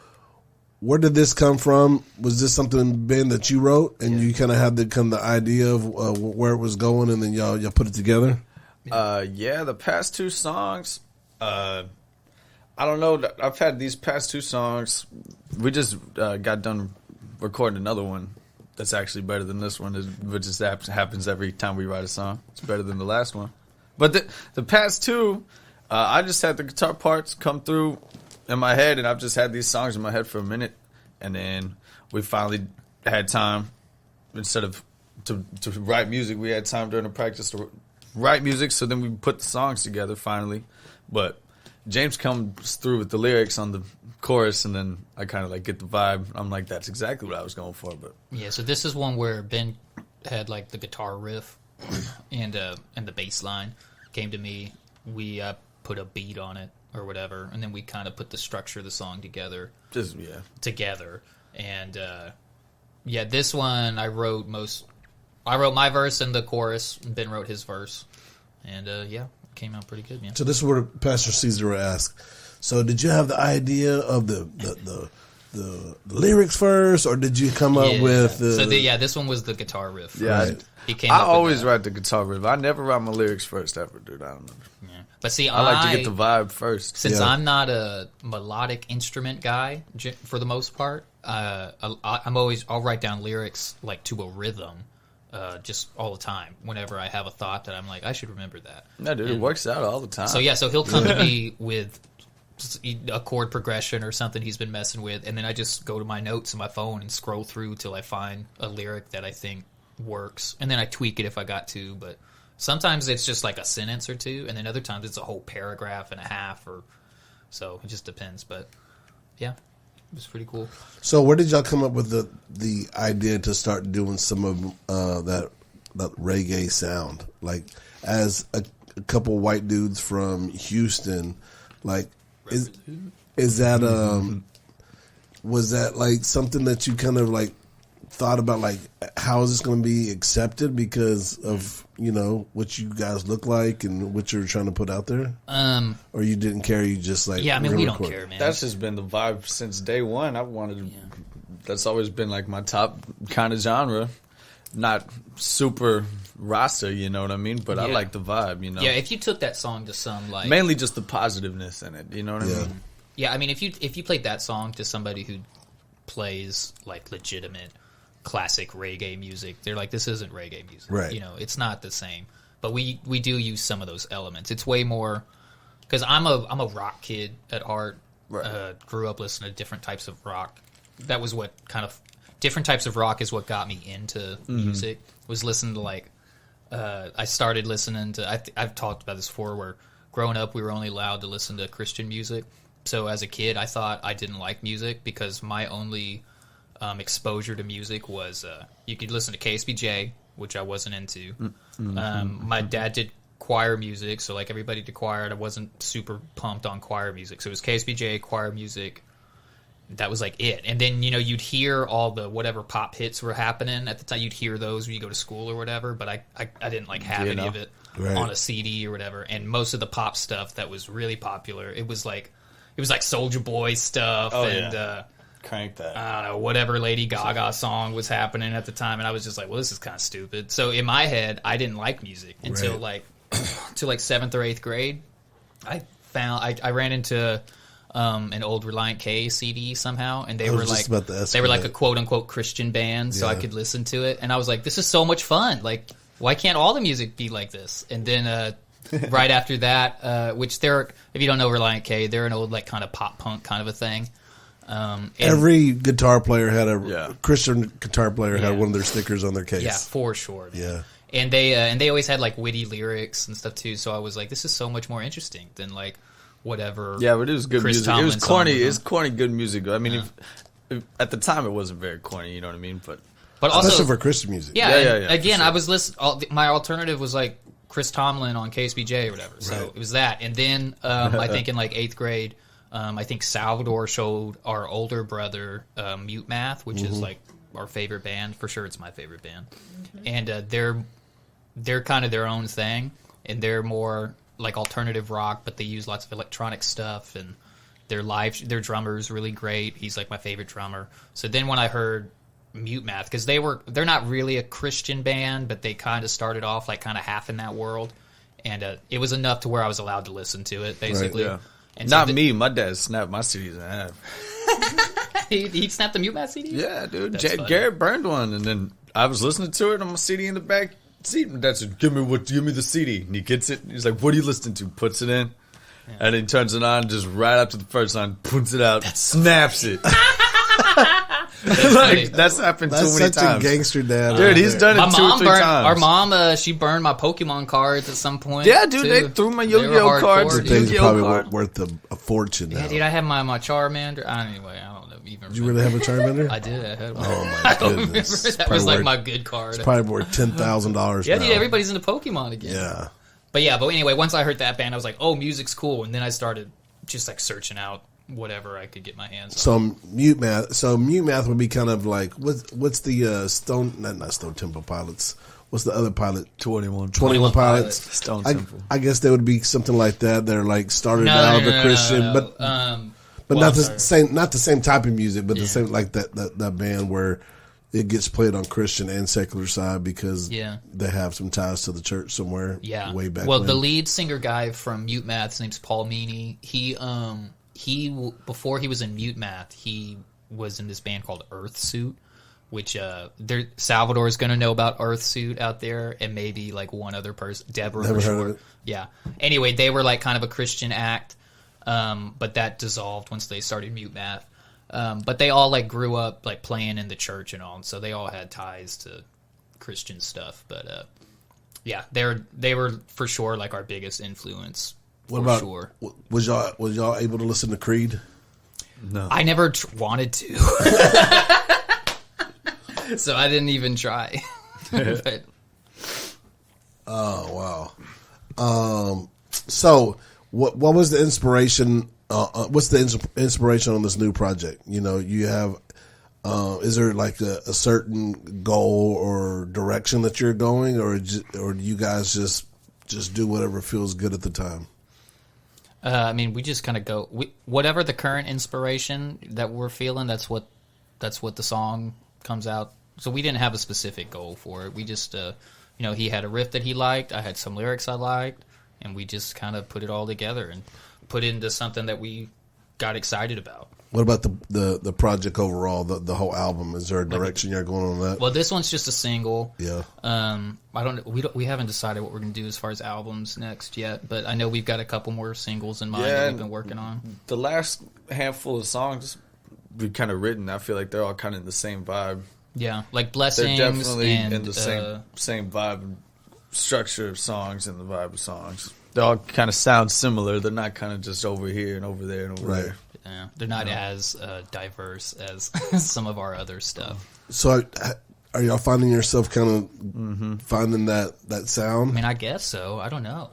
where did this come from? Was this something, Ben, that you wrote, and you kind of had the idea of where it was going, and then y'all put it together? The past two songs, I don't know. I've had these past two songs. We just got done recording another one that's actually better than this one. It just happens every time we write a song. It's better than the last one. But the past two, I just had the guitar parts come through in my head, and I've just had these songs in my head for a minute. and then we finally had time, instead of to write music, we had time during the practice to write music, so then we put the songs together finally. But James comes through with the lyrics on the chorus, and then I kind of like get the vibe. I'm like, that's exactly what I was going for. But yeah, so this is one where Ben had like the guitar riff and the bass line came to me. We put a beat on it or whatever, and then we kind of put the structure of the song together. And yeah, this one I wrote my verse and the chorus, and Ben wrote his verse, and yeah, it came out pretty good, man. So this is where Pastor Caesar would ask, so did you have the idea of the lyrics first, or did you come up with the... So this one was the guitar riff first. Yeah, right. He came I up with always that. write the guitar riff. I never write my lyrics first ever, dude. I don't know. Yeah. But see, I like to get the vibe first. Since Yeah. I'm not a melodic instrument guy for the most part, I'll write down lyrics like to a rhythm, just all the time. Whenever I have a thought that I'm like, I should remember that. No, dude, it works out all the time. So yeah, so he'll come to me with a chord progression or something he's been messing with, and then I just go to my notes on my phone and scroll through till I find a lyric that I think works, and then I tweak it if I got to. But sometimes it's just like a sentence or two, and then other times it's a whole paragraph and a half, or so it just depends. But yeah, it was pretty cool. So where did y'all come up with the idea to start doing some of that reggae sound? Like, as a couple white dudes from Houston, like, is that was that like something that you kind of like thought about, like, how is this going to be accepted because of, you know, what you guys look like and what you're trying to put out there? Or you didn't care, you just like... Yeah, I mean, we're we gonna don't record. care, man. That's just been the vibe since day one. I've wanted to... That's always been like my top kind of genre. Not super Rasta, you know what I mean? But I like the vibe, you know? Yeah, if you took that song to some, like... Mainly just the positiveness in it, you know what I mean? Yeah, I mean, if you played that song to somebody who plays, like, legitimate classic reggae music, they're like, this isn't reggae music. Right. You know, it's not the same. But we do use some of those elements. It's way more... Because I'm a rock kid at heart. Right. Grew up listening to different types of rock. That was what kind of... Different types of rock is what got me into music. Was listening to, like... I started listening to... I've talked about this before, where growing up, we were only allowed to listen to Christian music. So as a kid, I thought I didn't like music because my only exposure to music was... you could listen to KSBJ, which I wasn't into. My dad did choir music, so like everybody did choir, and I wasn't super pumped on choir music. So it was KSBJ, choir music. That was like it. And then, you know, you'd hear all the whatever pop hits were happening at the time. You'd hear those when you go to school or whatever, but I didn't like have any of it on a CD or whatever. And most of the pop stuff that was really popular, it was like Soulja Boy stuff Crank that. I don't know, whatever Lady Gaga song was happening at the time, and I was just like, well, this is kind of stupid. So in my head, I didn't like music until like 7th or 8th grade. I ran into an old Reliant K CD somehow, and they were like a quote unquote Christian band, so I could listen to it, and I was like, this is so much fun. Like, why can't all the music be like this? And then right after that, which if you don't know Reliant K, they're an old like kind of pop punk kind of a thing. Every guitar player had Christian guitar player had one of their stickers on their case. Yeah, for sure. Man. Yeah. And they always had like witty lyrics and stuff too. So I was like, this is so much more interesting than like whatever. Yeah, but it was good Chris music. Tomlin It was corny. song. It's corny, good music. I mean, if at the time it wasn't very corny. You know what I mean? But also especially for Christian music. Yeah. Again, sure. I was listening. My alternative was like Chris Tomlin on KSBJ or whatever. So it was that. And then I think in like 8th grade, I think Salvador showed our older brother Mute Math, which is like our favorite band. For sure, it's my favorite band. And they're kind of their own thing, and they're more like alternative rock, but they use lots of electronic stuff, and their drummer's really great. He's like my favorite drummer. So then when I heard Mute Math, because they're not really a Christian band, but they kind of started off like kind of half in that world, and it was enough to where I was allowed to listen to it, basically. Right, yeah. And not so me. My dad snapped my CDs in half. he snapped the Mute Math CD? Yeah, dude. That's funny. Garrett burned one, and then I was listening to it on my CD in the back seat. And Dad said, "Give me the CD." And he gets it. He's like, "What are you listening to?" Puts it in, and he turns it on. Just right up to the first line, puts it out, snaps it. Like, that's happened That's too many such times. a gangster dad. Dude, he's done it My 2 or mom 3 burned. times. Our mom, she burned my Pokemon cards at some point. Yeah, dude, too. they threw my They were Yu-Gi-Oh hardcore, cards. dude. Things are Yu-Gi-Oh probably card. worth a fortune now. Yeah, dude, I had my Charmander. Anyway, I don't know. Even Did you really have a Charmander? I did. I had one. Oh my I don't goodness! remember. That Probably was like worth- my good card. It's probably worth $10,000. Yeah, now. dude, everybody's into Pokemon again. Yeah. But anyway, once I heard that band, I was like, oh, music's cool. And then I started just like searching out whatever I could get my hands on. So mute math. So mute math would be kind of like what's the Stone? Not Stone Temple Pilots. What's the other pilot? 21 21 Pilots. Stone I, Temple. I guess they would be something like that. They're like started out a Christian, but well, not I'm the same. Not the same type of music, but the same like that band where it gets played on Christian and secular side because they have some ties to the church somewhere. Yeah, way back. Well, when. the lead singer guy from Mute Math, his name's Paul Meany. He before he was in Mute Math, he was in this band called Earthsuit, which Salvador is going to know about Earthsuit out there, and maybe like one other person, Deborah. Never for heard sure. of it. Yeah. Anyway, they were like kind of a Christian act, but that dissolved once they started Mute Math. But they all like grew up like playing in the church and all, and so they all had ties to Christian stuff. But yeah, they were for sure like our biggest influence. What for about sure. was y'all able to listen to Creed? No. I never wanted to, so I didn't even try. But, Oh wow. So what was the inspiration? What's the inspiration on this new project? You know, you have. Is there like a certain goal or direction that you're going, or do you guys just do whatever feels good at the time? I mean, we just kind of go whatever the current inspiration that we're feeling. That's what the song comes out. So we didn't have a specific goal for it. We just, he had a riff that he liked. I had some lyrics I liked, and we just kind of put it all together and put it into something that we got excited about. What about the project overall, the whole album? Is there a direction you're going on that? Well, this one's just a single. Yeah. We haven't decided what we're going to do as far as albums next yet, but I know we've got a couple more singles in mind that we've been working on. The last handful of songs we've kind of written, I feel like they're all kind of in the same vibe. Yeah, like They're Blessings definitely and in the same vibe and structure of songs and the vibe of songs. They all kind of sound similar. They're not kind of just over here and over there and over there. Yeah, they're not as diverse as some of our other stuff. So are y'all finding yourself kind of finding that sound? I mean, I guess so. I don't know.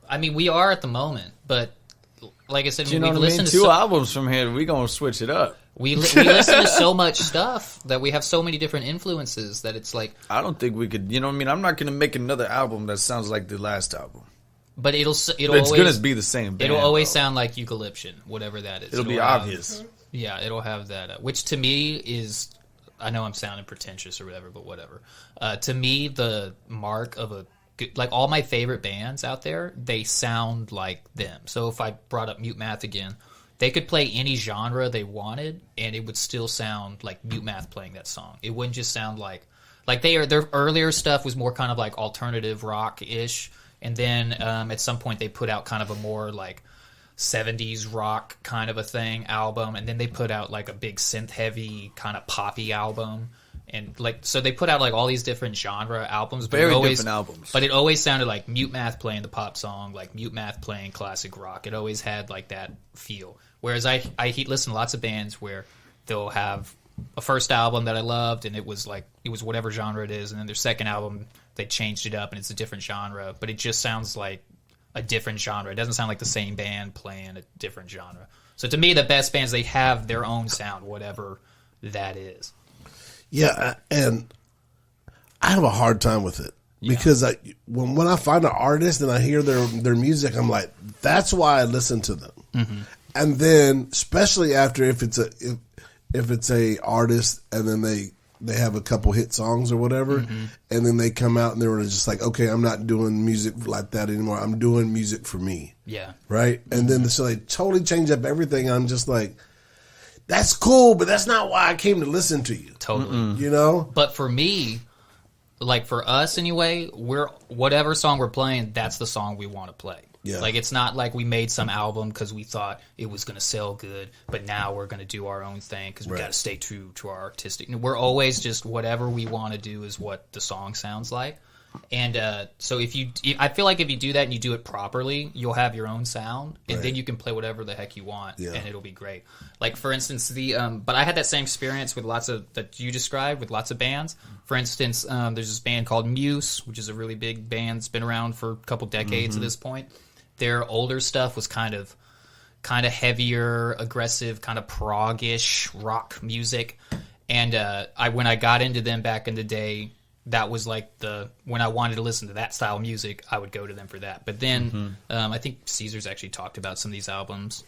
I mean, we are at the moment, but like I said, You know we've what I mean? listened to Two albums from here, we gonna switch it up. we listen to so much stuff that we have so many different influences that it's like. I don't think we could. You know what I mean? I'm not gonna make another album that sounds like the last album. But it'll It's always gonna be the same band. it'll always though. sound like EUCALYPTION, whatever that is. It'll be have- obvious. Yeah, it'll have that, which to me is, I know I'm sounding pretentious or whatever, but whatever. To me, the mark of a good, like all my favorite bands out there, they sound like them. So if I brought up Mute Math again, they could play any genre they wanted, and it would still sound like Mute Math playing that song. It wouldn't just sound like their earlier stuff was more kind of like alternative rock-ish, and then at some point they put out kind of a more like 70s rock kind of a thing album, and then they put out like a big synth heavy kind of poppy album, and like so they put out like all these different genre albums, but Very it always, different albums. But it always sounded like Mute Math playing the pop song, like Mute Math playing classic rock. It always had like that feel. Whereas I listen to lots of bands where they'll have a first album that I loved, and it was whatever genre it is, and then their second album they changed it up and it's a different genre, but it just sounds like a different genre. It doesn't sound like the same band playing a different genre. So to me, the best bands, they have their own sound, whatever that is. Yeah, and I have a hard time with it because when I find an artist and I hear their music, I'm like, that's why I listen to them. Mm-hmm. And then, especially after if it's a artist and then they have a couple hit songs or whatever, and then they come out and they're just like, okay, I'm not doing music like that anymore. I'm doing music for me. Yeah. Right? And then so they totally change up everything. I'm just like, that's cool, but that's not why I came to listen to you. Totally. You know? But for me, like for us anyway, whatever song we're playing, that's the song we want to play. Yeah. Like, it's not like we made some album because we thought it was going to sell good, but now we're going to do our own thing because we got to stay true to our artistic. We're always just whatever we want to do is what the song sounds like. And so I feel like if you do that and you do it properly, you'll have your own sound, and then you can play whatever the heck you want, and it'll be great. Like, for instance, but I had that same experience with that you described with lots of bands. For instance, there's this band called Muse, which is a really big band. It's been around for a couple decades at this point. Their older stuff was kind of heavier, aggressive, kind of prog-ish rock music. And when I got into them back in the day, that was like when I wanted to listen to that style of music, I would go to them for that. But then I think Caesar's actually talked about some of these albums.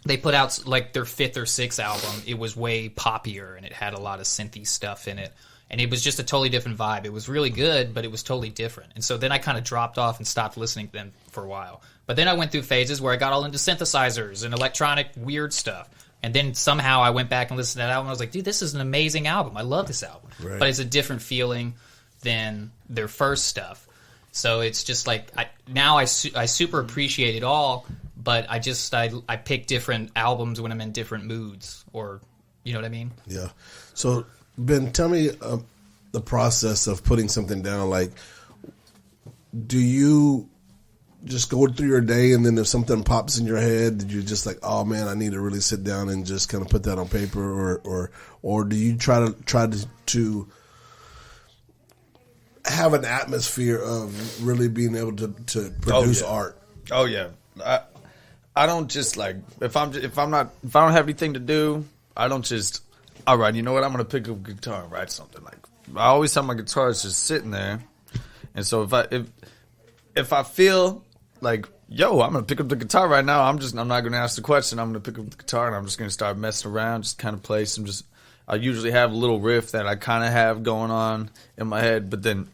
They put out like their 5th or 6th album. It was way poppier, and it had a lot of synthy stuff in it. And it was just a totally different vibe. It was really good, but it was totally different. And so then I kind of dropped off and stopped listening to them for a while. But then I went through phases where I got all into synthesizers and electronic weird stuff. And then somehow I went back and listened to that album. And I was like, dude, this is an amazing album. I love this album. Right. But it's a different feeling than their first stuff. So it's just like I super appreciate it all. But I pick different albums when I'm in different moods, or you know what I mean? Yeah. So Ben, tell me the process of putting something down. Like, do you just go through your day, and then if something pops in your head, did you just like, oh man, I need to really sit down and just kind of put that on paper, or do you try to have an atmosphere of really being able to produce art? Oh yeah, I don't just like if I don't have anything to do, I don't just, all right, you know what, I'm gonna pick up a guitar and write something. Like, I always have my guitar is just sitting there, and so if I feel like, yo, I'm gonna pick up the guitar right now, I'm not gonna ask the question. I'm gonna pick up the guitar and I'm just gonna start messing around, just kind of play some. I usually have a little riff that I kind of have going on in my head, but then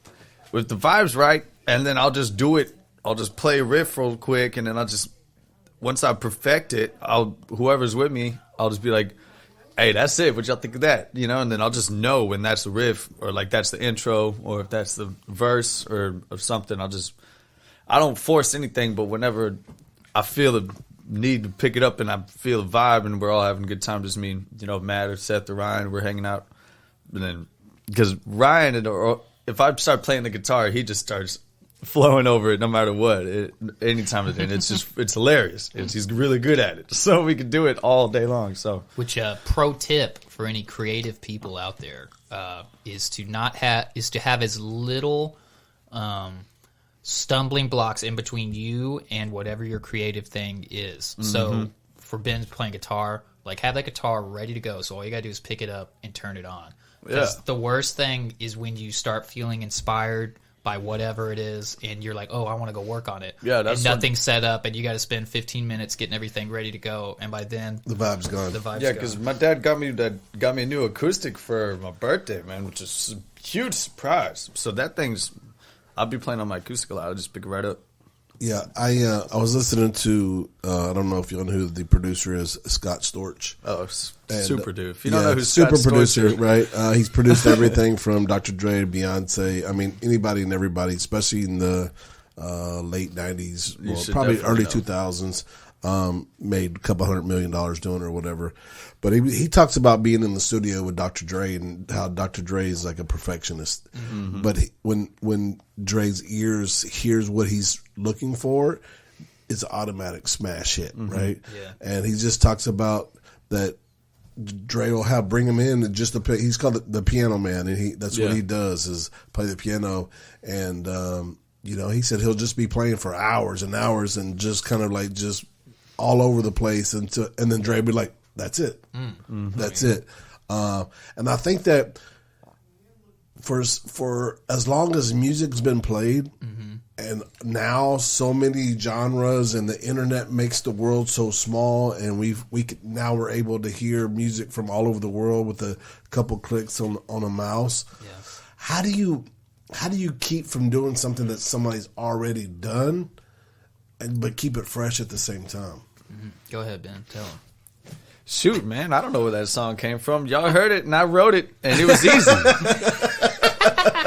with the vibes right, and then I'll just do it. I'll just play a riff real quick, and then once I perfect it, whoever's with me, I'll just be like, hey, that's it. What y'all think of that? You know, and then I'll just know when that's the riff, or like that's the intro, or if that's the verse or something. I don't force anything, but whenever I feel the need to pick it up and I feel the vibe and we're all having a good time, just me, you know, Matt or Seth or Ryan, we're hanging out. And then, because Ryan, if I start playing the guitar, he just starts flowing over it no matter what. Any time of day. And it's hilarious. He's really good at it. So we can do it all day long. So, which pro tip for any creative people out there is to have as little stumbling blocks in between you and whatever your creative thing is. Mm-hmm. So for Ben playing guitar, like, have that guitar ready to go. So all you gotta do is pick it up and turn it on. Because the worst thing is when you start feeling inspired by whatever it is, and you're like, oh, I want to go work on it. Yeah, that's, and nothing's set up, and you got to spend 15 minutes getting everything ready to go, and by then the vibe's gone. Yeah, because my dad got me a new acoustic for my birthday, man, which is a huge surprise. So that thing's, I'll be playing on my acoustic a lot. I'll just pick it right up. Yeah, I was listening to I don't know if you know who the producer is, Scott Storch. Oh, super dude. If you don't know who super Scott producer, Storch right? He's produced everything from Dr. Dre to Beyonce. I mean, anybody and everybody, especially in the late '90s, well, probably early 2000s. Made a couple $100 million doing it or whatever. But he talks about being in the studio with Dr. Dre and how Dr. Dre is like a perfectionist. Mm-hmm. But when Dre's ears hears what he's looking for, it's an automatic smash hit, right? Yeah. And he just talks about that Dre will bring him in and just he's called it the piano man, and that's what he does is play the piano. And you know, he said he'll just be playing for hours and hours and just kind of like just all over the place, and then Dre be like, "That's it, that's it." And I think that for as long as music's been played, and now so many genres, and the internet makes the world so small, and now we're able to hear music from all over the world with a couple clicks on a mouse. Yeah. How do you keep from doing something that somebody's already done, but keep it fresh at the same time? Go ahead, Ben. Tell him. Shoot, man, I don't know where that song came from. Y'all heard it, and I wrote it, and it was easy.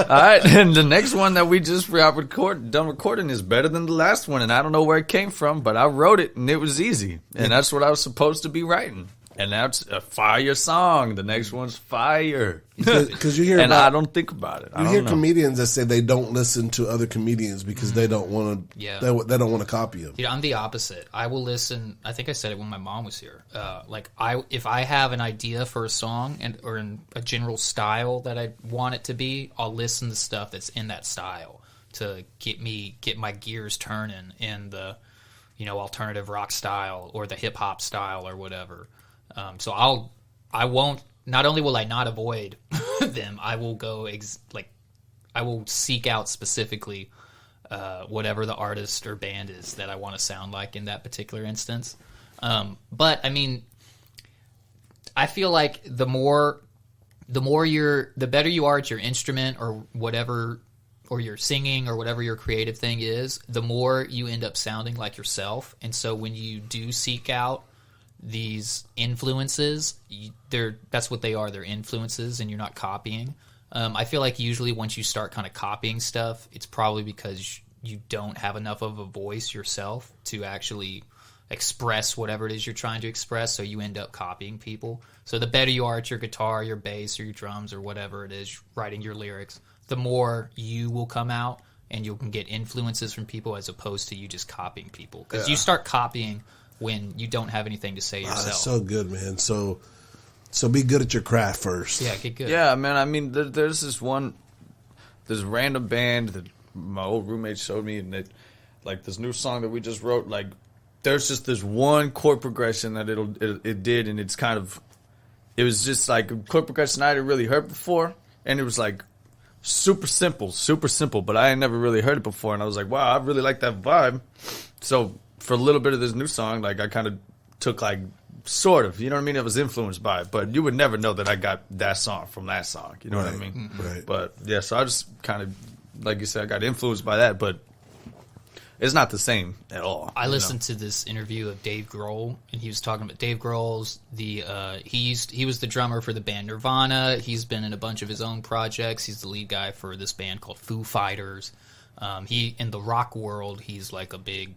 right, and the next one that we just done recording is better than the last one, and I don't know where it came from, but I wrote it, and it was easy, and that's what I was supposed to be writing. And that's a fire song. The next one's fire. Because you hear and I don't think about it. You hear comedians that say they don't listen to other comedians because they don't want to. Yeah. They don't want to copy them. Dude, I'm the opposite. I will listen. I think I said it when my mom was here. If I have an idea for a song or in a general style that I want it to be, I'll listen to stuff that's in that style to get my gears turning in the, alternative rock style or the hip hop style or whatever. So I won't. Not only will I not avoid them, I will go I will seek out specifically whatever the artist or band is that I want to sound like in that particular instance. But I mean, I feel like the better you are at your instrument or whatever, or your singing or whatever your creative thing is, the more you end up sounding like yourself. And so when you do seek out these influences, that's what they are. They're influences, and you're not copying. I feel like usually once you start kind of copying stuff, it's probably because you don't have enough of a voice yourself to actually express whatever it is you're trying to express, so you end up copying people. So the better you are at your guitar, your bass, or your drums, or whatever it is, writing your lyrics, the more you will come out, and you can get influences from people as opposed to you just copying people. Because you start copying when you don't have anything to say yourself. That's so good, man. So be good at your craft first. Yeah, get good. Yeah, man. I mean, there's this random band that my old roommate showed me, and this new song that we just wrote. Like, there's just this one chord progression that it did, and it was just like a chord progression I hadn't really heard before, and it was like super simple. But I had never really heard it before, and I was like, wow, I really like that vibe. So for a little bit of this new song, I kind of took sort of, you know what I mean? It was influenced by it, but you would never know that I got that song from that song. You know what I mean? Right. But yeah, so I just kind of, like you said, I got influenced by that, but it's not the same at all. I listened to this interview of Dave Grohl, and he was talking about Dave Grohl's he was the drummer for the band Nirvana. He's been in a bunch of his own projects. He's the lead guy for this band called Foo Fighters. He in the rock world, he's like a big.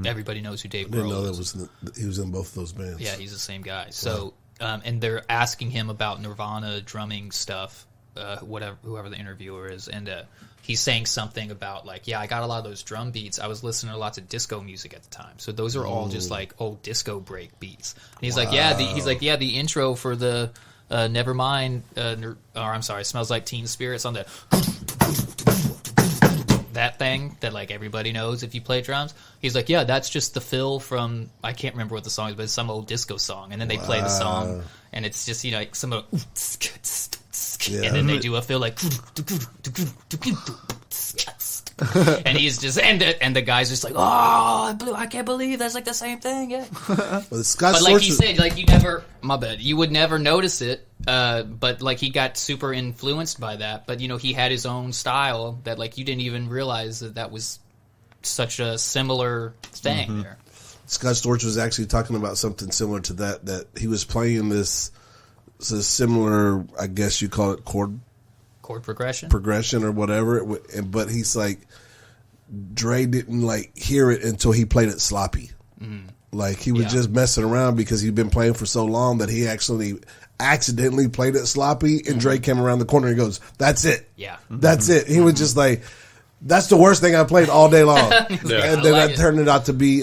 Everybody knows who Dave Grohl is. I didn't know he was in both of those bands. Yeah, he's the same guy. So, and they're asking him about Nirvana drumming stuff, whoever the interviewer is, and he's saying something about I got a lot of those drum beats. I was listening to lots of disco music at the time, so those are all just old disco break beats. And he's the intro for the Nevermind, I'm sorry, Smells Like Teen Spirits on the. That thing that everybody knows if you play drums. He's like, yeah, that's just the fill from, I can't remember what the song is, but it's some old disco song. And then they play the song, and it's just some of and then they do a fill and he's just and the guy's just like, I can't believe that's the same thing. Yeah, but like he said, you would never notice it. But he got super influenced by that. But he had his own style that you didn't even realize that was such a similar thing there. Scott Storch was actually talking about something similar to that he was playing this similar, I guess you call it chord progression or whatever. But he's like, Dre didn't hear it until he played it sloppy. He was just messing around because he'd been playing for so long that he actually accidentally played it sloppy, and Dre came around the corner and goes, that's it. Yeah. That's it. He was just like, that's the worst thing I played all day long. And then that turned it out to be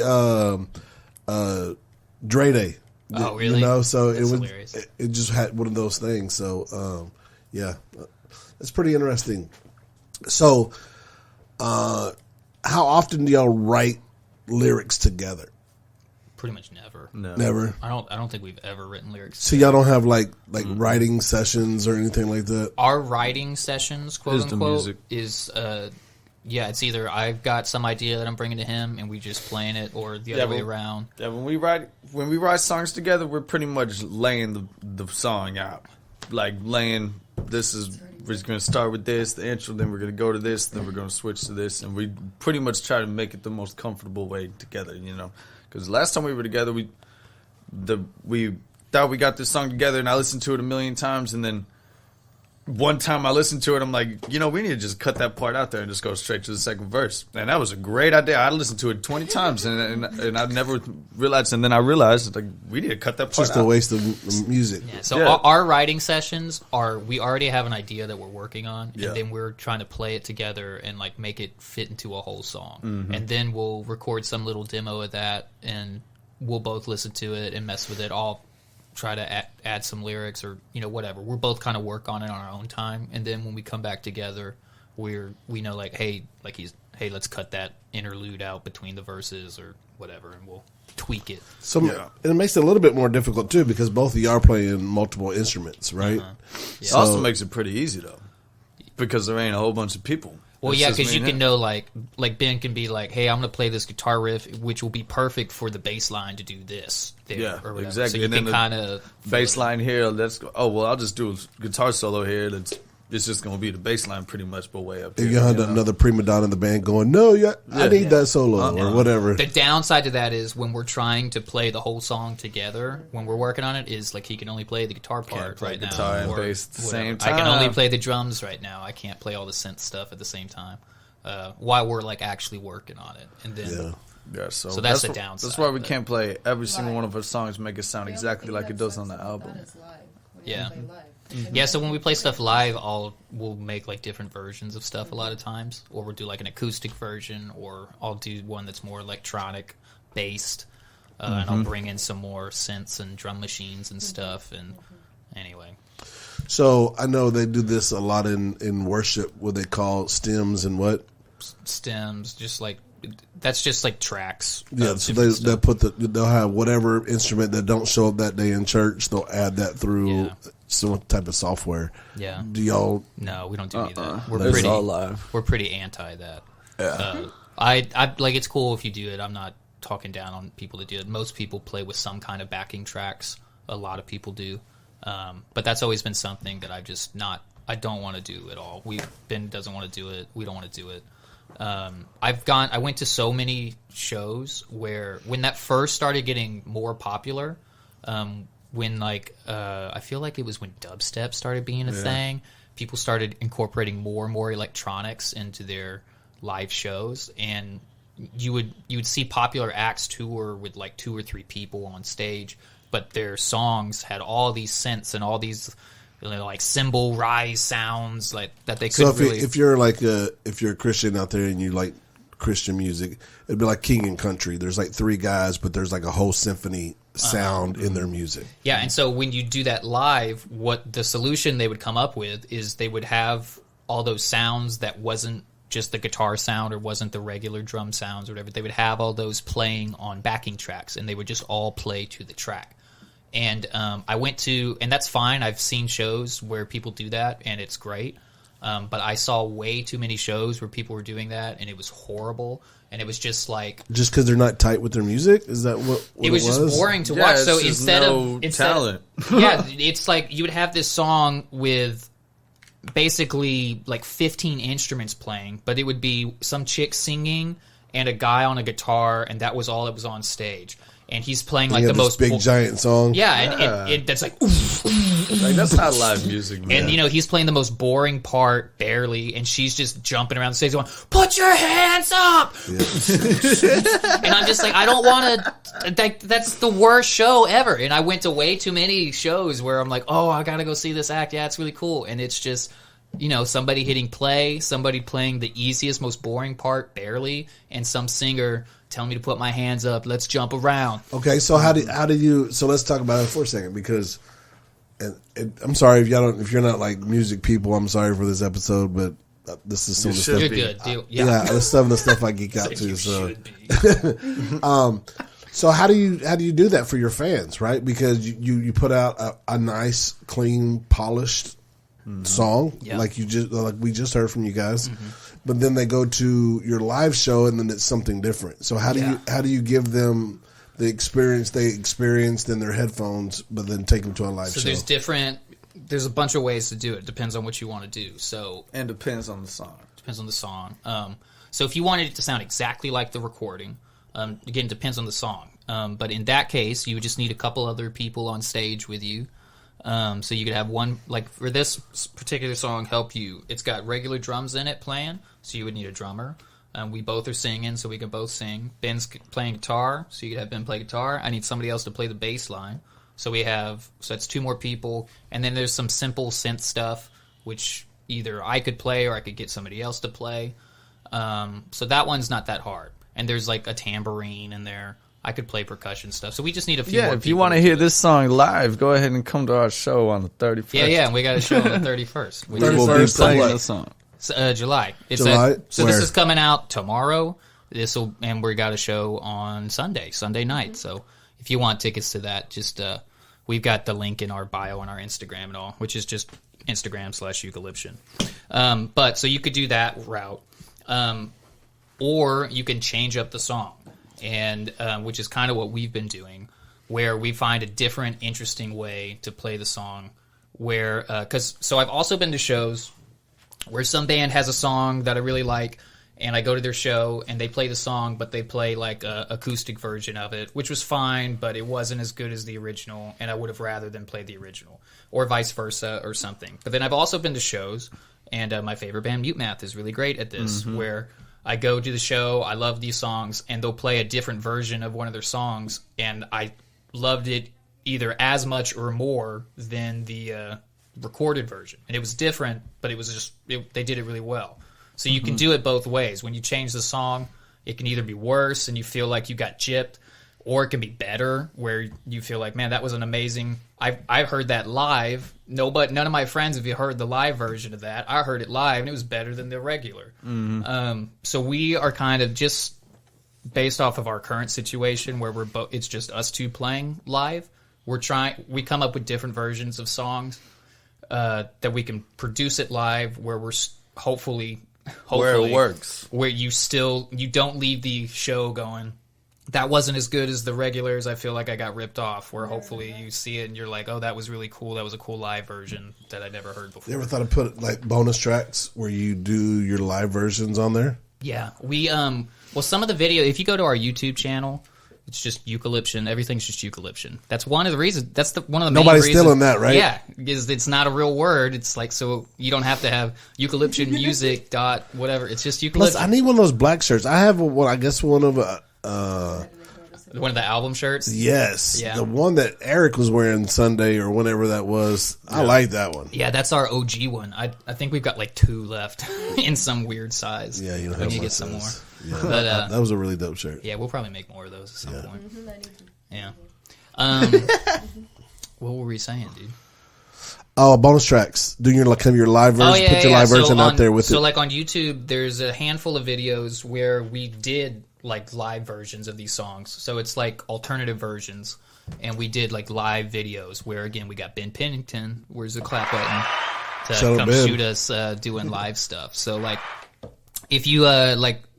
Dre Day. Oh, really? So that's it just had one of those things. So, yeah, it's pretty interesting. So, how often do y'all write lyrics together? Pretty much never. No. Never. I don't think we've ever written lyrics. So y'all don't have writing sessions or anything like that? Our writing sessions, quote Is the unquote, music. is it's either I've got some idea that I'm bringing to him and we just playing it, or the other way around. Yeah, when we write songs together, we're pretty much laying the song out, laying. We're going to start with this, the intro, then we're going to go to this, then we're going to switch to this, and we pretty much try to make it the most comfortable way together, Because last time we were together, we thought we got this song together, and I listened to it a million times, and then one time I listened to it, I'm like, we need to just cut that part out there and just go straight to the second verse. And that was a great idea. I listened to it 20 times, and I never realized. And then I realized, like, we need to cut that part out. Just a waste of music. Yeah, so our writing sessions we already have an idea that we're working on, and then we're trying to play it together and like make it fit into a whole song. Mm-hmm. And then we'll record some little demo of that, and we'll both listen to it and mess with it. I'll try to add some lyrics or whatever. We're both kind of work on it on our own time, and then when we come back together, we know like hey, let's cut that interlude out between the verses or whatever, and we'll tweak it. So and it makes it a little bit more difficult too, because both of you are playing multiple instruments, right? It also makes it pretty easy though, because there ain't a whole bunch of people. Well, yeah, because you can know, like Ben can be like, hey, I'm going to play this guitar riff, which will be perfect for the bass line to do this. Or exactly. So you can kind of... Bass line here, let's go. Oh, well, I'll just do a guitar solo here. It's just going to be the bass line pretty much, but way up here. You have another prima donna in the band going, no, I need that solo or whatever. The downside to that is when we're trying to play the whole song together, when we're working on it, is like he can only play the guitar part right now. Guitar and bass at the same time. I can only play the drums right now. I can't play all the synth stuff at the same time while we're like actually working on it. And then... Yeah, so that's the downside. That's why we can't play every single one of our songs, make it sound exactly like it does on the album. Yeah. Yeah, so when we play stuff live, we'll make like different versions of stuff a lot of times, or we'll do like an acoustic version, or I'll do one that's more electronic based, and I'll bring in some more synths and drum machines and stuff. And anyway, so I know they do this a lot in worship, what they call stems and what stems, just like. That's just like tracks. Yeah, so they'll have whatever instrument that don't show up that day in church. They'll add that through some type of software. Yeah. Do y'all? No, we don't do any of that. We're all live. We're pretty anti that. Yeah. I like it's cool if you do it. I'm not talking down on people that do it. Most people play with some kind of backing tracks. A lot of people do, but that's always been something that I don't want to do at all. Ben doesn't want to do it. We don't want to do it. I went to so many shows where when that first started getting more popular, when like I feel like it was when dubstep started being a thing, people started incorporating more and more electronics into their live shows, and you would see popular acts tour with like 2 or 3 people on stage, but their songs had all these synths and all these like cymbal rise sounds like that they couldn't really. So if you're a Christian out there and you like Christian music, it'd be like King and Country. There's like 3 guys, but there's like a whole symphony sound in their music. Yeah, and so when you do that live, what the solution they would come up with is they would have all those sounds that wasn't just the guitar sound or wasn't the regular drum sounds or whatever. They would have all those playing on backing tracks, and they would just all play to the track. And I went to, and that's fine. I've seen shows where people do that, and it's great. But I saw way too many shows where people were doing that, and it was horrible. And it was just like, just because they're not tight with their music. Is that what it was? Just boring to watch. So instead of talent, it's like you would have this song with basically like 15 instruments playing, but it would be some chick singing and a guy on a guitar, and that was all that was on stage. And he's playing like the most big giant song. Yeah, and that's like, like that's not live music, man. And he's playing the most boring part barely, and she's just jumping around the stage going, "Put your hands up!" Yeah. And I'm just like, I don't want to. That's the worst show ever. And I went to way too many shows where I'm like, oh, I gotta go see this act. Yeah, it's really cool, and it's just. Somebody hitting play, somebody playing the easiest, most boring part barely, and some singer telling me to put my hands up. Let's jump around. Okay, so how do you? So let's talk about it for a second, because I'm sorry if you're not like music people. I'm sorry for this episode, but this is some of the stuff. You're good. Yeah, that's some of the stuff I geek out to. So, so how do you do that for your fans, right? Because you put out a nice, clean, polished. Song like we just heard from you guys, but then they go to your live show and then it's something different. So how do you give them the experience they experienced in their headphones, but then take them to a live show? So there's a bunch of ways to do it. Depends on what you want to do. So and depends on the song. So if you wanted it to sound exactly like the recording, again, depends on the song. But in that case, you would just need a couple other people on stage with you. So you could have one, like for this particular song, Help You, it's got regular drums in it playing, so you would need a drummer. We both are singing, so we can both sing. Ben's playing guitar, so you could have Ben play guitar. I need somebody else to play the bass line. So that's 2 more people. And then there's some simple synth stuff, which either I could play or I could get somebody else to play. So that one's not that hard. And there's like a tambourine in there. I could play percussion stuff. So we just need a few more people. If you want to hear this song live, go ahead and come to our show on the 31st. Yeah, we got a show on the 31st. We will be playing this song. July. July? So this is coming out tomorrow. And we got a show on Sunday night. So if you want tickets to that, just we've got the link in our bio on our Instagram and all, which is just Instagram/EUCALYPTION. But so you could do that route, or you can change up the song, and which is kind of what we've been doing, where we find a different, interesting way to play the song. Where so I've also been to shows where some band has a song that I really like, and I go to their show and they play the song, but they play like a acoustic version of it, which was fine, but it wasn't as good as the original, and I would have rather than play the original, or vice versa, or something. But then I've also been to shows, and my favorite band, Mute Math, is really great at this, where I go to the show, I love these songs, and they'll play a different version of one of their songs, and I loved it either as much or more than the recorded version. And it was different, but it was just they did it really well. So you can do it both ways. When you change the song, it can either be worse and you feel like you got gypped, or it can be better where you feel like, man, that was an amazing. I heard that live. None of my friends have heard the live version of that. I heard it live and it was better than the regular. So we are kind of just based off of our current situation where it's just us 2 playing live. We come up with different versions of songs that we can produce it live, where we're hopefully where it works, where you don't leave the show going, that wasn't as good as the regulars. I feel like I got ripped off. Where hopefully you see it and you're like, oh, that was really cool. That was a cool live version that I never heard before. You ever thought of put like bonus tracks where you do your live versions on there? Yeah, we some of the video. If you go to our YouTube channel, it's just EUCALYPTION. Everything's just EUCALYPTION. That's one of the reasons. That's one of the main Nobody's reasons. stealing that, right? Yeah, because it's not a real word. It's like, so you don't have to have EUCALYPTION music dot whatever. It's just EUCALYPTION. Plus, I need one of those black shirts. I have one of one of the album shirts. Yes, Yeah. the one that Eric was wearing Sunday or whenever that was. Yeah. I like that one. Yeah, that's our OG one. I think we've got like 2 left in some weird size. Yeah, you know, we need to get some more. Yeah, But that was a really dope shirt. Yeah, we'll probably make more of those at some point. Yeah. What were we saying, dude? Oh, bonus tracks. Doing your live version. Put your live version out there with it. So like on YouTube, there's a handful of videos where we did like live versions of these songs. So it's like alternative versions, and we did like live videos where again we got Ben Pennington. Where's the clap button to come shoot us doing live stuff? So like if you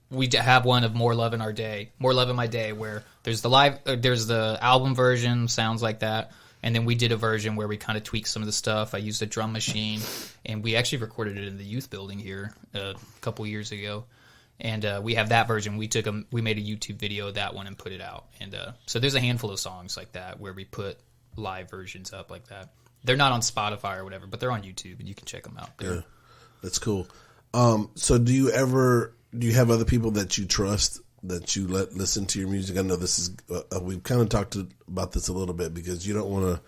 we have one of More Love in My Day, where there's the album version, sounds like that, and then we did a version where we kind of tweaked some of the stuff. I used a drum machine, and we actually recorded it in the youth building here a couple years ago, and we have that version. We made a YouTube video of that one and put it out, and so there's a handful of songs like that where we put live versions up like that. They're not on Spotify or whatever, but they're on YouTube, and you can check them out. Yeah, that's cool. So do you have other people that you trust that you let listen to your music? I know this is we've kind of talked about this a little bit, because you don't want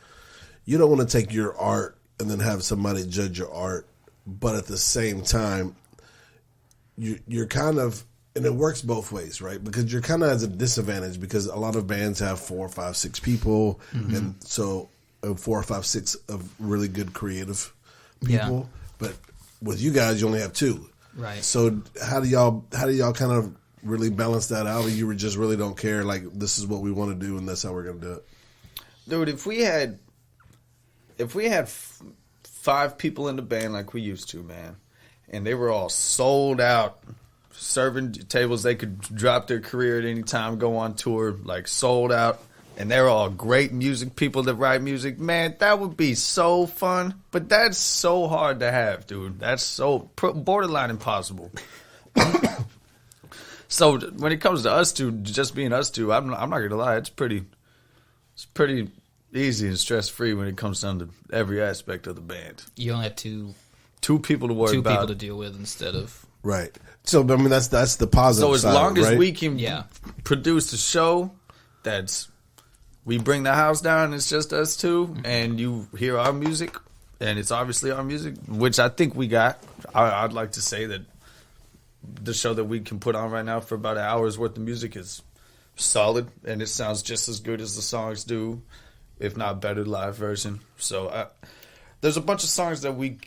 to take your art and then have somebody judge your art, but at the same time you're kind of, and it works both ways, right? Because you're kind of at a disadvantage, because a lot of bands have 4, 5, 6 people, and so 4 or 5, 6 of really good creative people, but with you guys you only have 2. Right. So how do y'all kind of really balance that out, or you just really don't care, like this is what we want to do and that's how we're going to do it? Dude, if we had 5 people in the band like we used to, man, and they were all sold out, serving tables, they could drop their career at any time, go on tour, like sold out, and they're all great music people that write music, man, that would be so fun. But that's so hard to have, dude. That's so borderline impossible. So when it comes to us two, just being us two, I'm not gonna lie, it's pretty easy and stress free when it comes down to every aspect of the band. You only have two people to worry about. Two people to deal with instead of Right. So I mean that's the positive. So as side, long as right? we can produce a show that's we bring the house down, it's just us two, and you hear our music, and it's obviously our music, which I think we got. I'd like to say that the show that we can put on right now for about an hour's worth of music is solid, and it sounds just as good as the songs do, if not better, live version. So there's a bunch of songs that we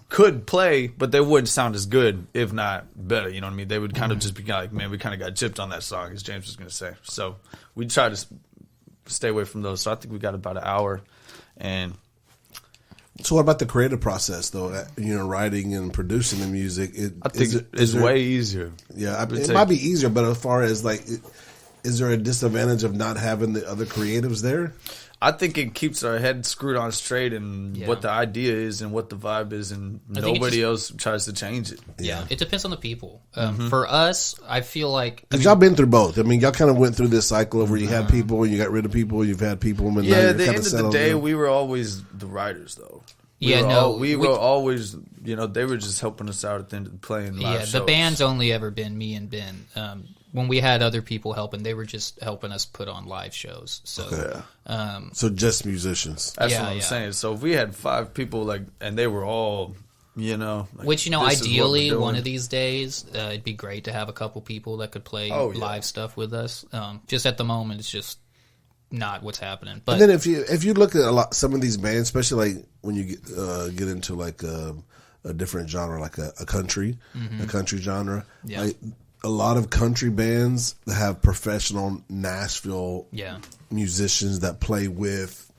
could play, but they wouldn't sound as good, if not better. You know what I mean? They would kind of just be like, man, we kind of got gypped on that song, as James was going to say. So we try to stay away from those. So I think we got about an hour. And so what about the creative process, though? You know, writing and producing the music. I think it's way easier. Yeah, it might be easier, but as far as like, is there a disadvantage of not having the other creatives there? I think it keeps our head screwed on straight and what the idea is and what the vibe is, and nobody else tries to change it. Yeah, it depends on the people. For us, I feel like because y'all been through both. I mean, y'all kind of went through this cycle of where you had people and you got rid of people. You've had people. And yeah, at the end of the day, we were always the writers, though. We were always, you know, they were just helping us out at the end of playing live shows. The band's only ever been me and Ben. When we had other people helping, they were just helping us put on live shows. So, so just musicians. That's what I'm saying. So if we had 5 people, like, and they were all, you know, like, which, you know, ideally one of these days, it'd be great to have a couple people that could play live stuff with us. Just at the moment, it's just not what's happening. But and then if you look at some of these bands, especially like when you get into like a different genre, like a country genre, like, a lot of country bands have professional Nashville musicians that play with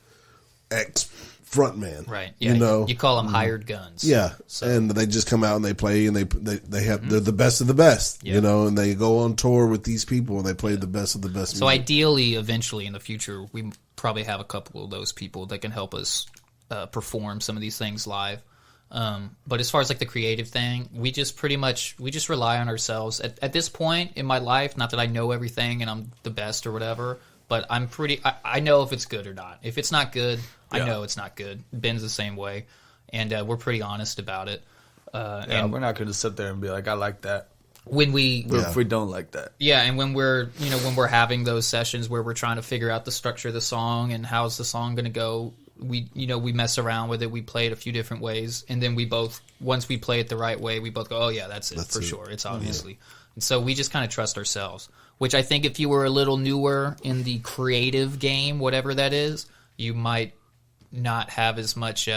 ex-frontman. Right. Yeah. You know, you call them hired guns. Yeah. So. And they just come out and they play and they have they're the best of the best. You know, and they go on tour with these people and they play the best of the best. So music. ideally, eventually in the future, we probably have a couple of those people that can help us perform some of these things live. But as far as like the creative thing, we just rely on ourselves at this point in my life. Not that I know everything and I'm the best or whatever, but I know if it's good or not. If it's not good, I know it's not good. Ben's the same way, and we're pretty honest about it. And we're not going to sit there and be like, I like that. If we don't like that. Yeah, and when we're having those sessions where we're trying to figure out the structure of the song and how's the song going to go, we mess around with it. We play it a few different ways, and then once we play it the right way, we both go, oh yeah, that's it for sure. It's obviously. And so we just kind of trust ourselves, which I think if you were a little newer in the creative game, whatever that is, you might not have as much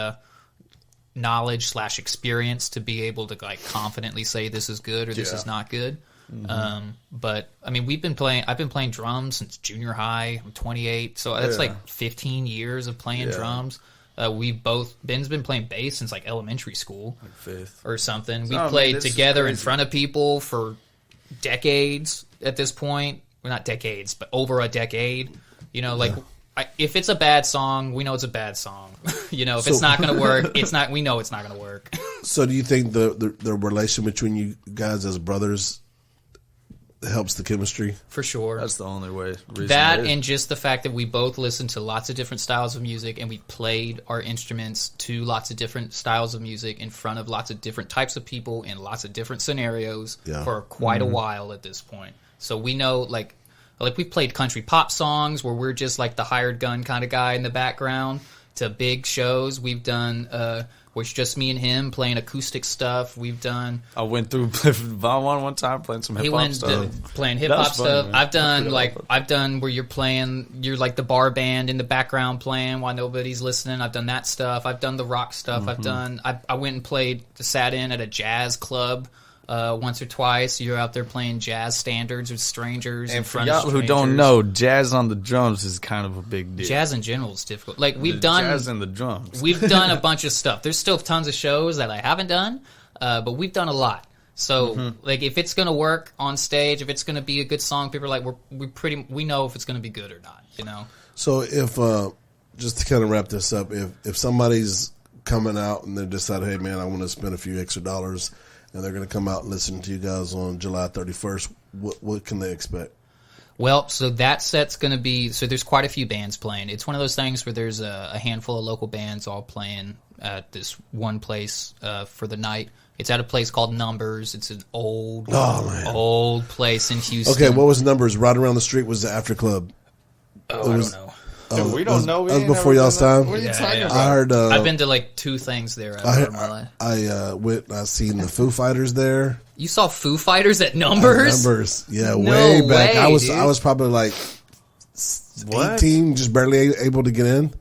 knowledge / experience to be able to like confidently say this is good or this is not good. But I mean, I've been playing drums since junior high. I'm 28, so that's like 15 years of playing drums. Ben's been playing bass since like elementary school, like 5th or something. We played together in front of people for decades at this point. Well, not decades, but over a decade. You know, like if it's a bad song, we know it's a bad song. You know, if it's not going to work, it's not. We know it's not going to work. So, do you think the relation between you guys as brothers helps the chemistry? For sure. That's the only way. That and just the fact that we both listened to lots of different styles of music and we played our instruments to lots of different styles of music in front of lots of different types of people in lots of different scenarios for quite a while at this point. So we know, like we played country pop songs where we're just like the hired gun kind of guy in the background, to big shows. We've done where it's just me and him playing acoustic stuff. We've done. I went through Vaughn one time playing some hip hop stuff. Playing hip hop stuff. Man. I've done where you're like the bar band in the background playing while nobody's listening. I've done that stuff. I've done the rock stuff. I went and sat in at a jazz club once or twice. You're out there playing jazz standards with strangers. And for y'all who don't know, jazz on the drums is kind of a big deal. Jazz in general is difficult. Like we've done jazz and the drums. We've done a bunch of stuff. There's still tons of shows that I haven't done, but we've done a lot. So like if it's gonna work on stage, if it's gonna be a good song, people are like we know if it's gonna be good or not. You know. So if just to kind of wrap this up, if somebody's coming out and they decide, hey man, I want to spend a few extra dollars, and they're going to come out and listen to you guys on July 31st, what can they expect? Well, so that set's going to be... So there's quite a few bands playing. It's one of those things where there's a handful of local bands all playing at this one place for the night. It's at a place called Numbers. It's an old place in Houston. Okay, what was Numbers? Right around the street was the After Club. Oh, I don't know. Dude, we don't know. That was before y'all's time. What are you talking about? I heard... I've been to like 2 things there in my life. I seen the Foo Fighters there. You saw Foo Fighters at Numbers? Numbers, yeah, No way back. way, I was probably like 18, just barely able to get in.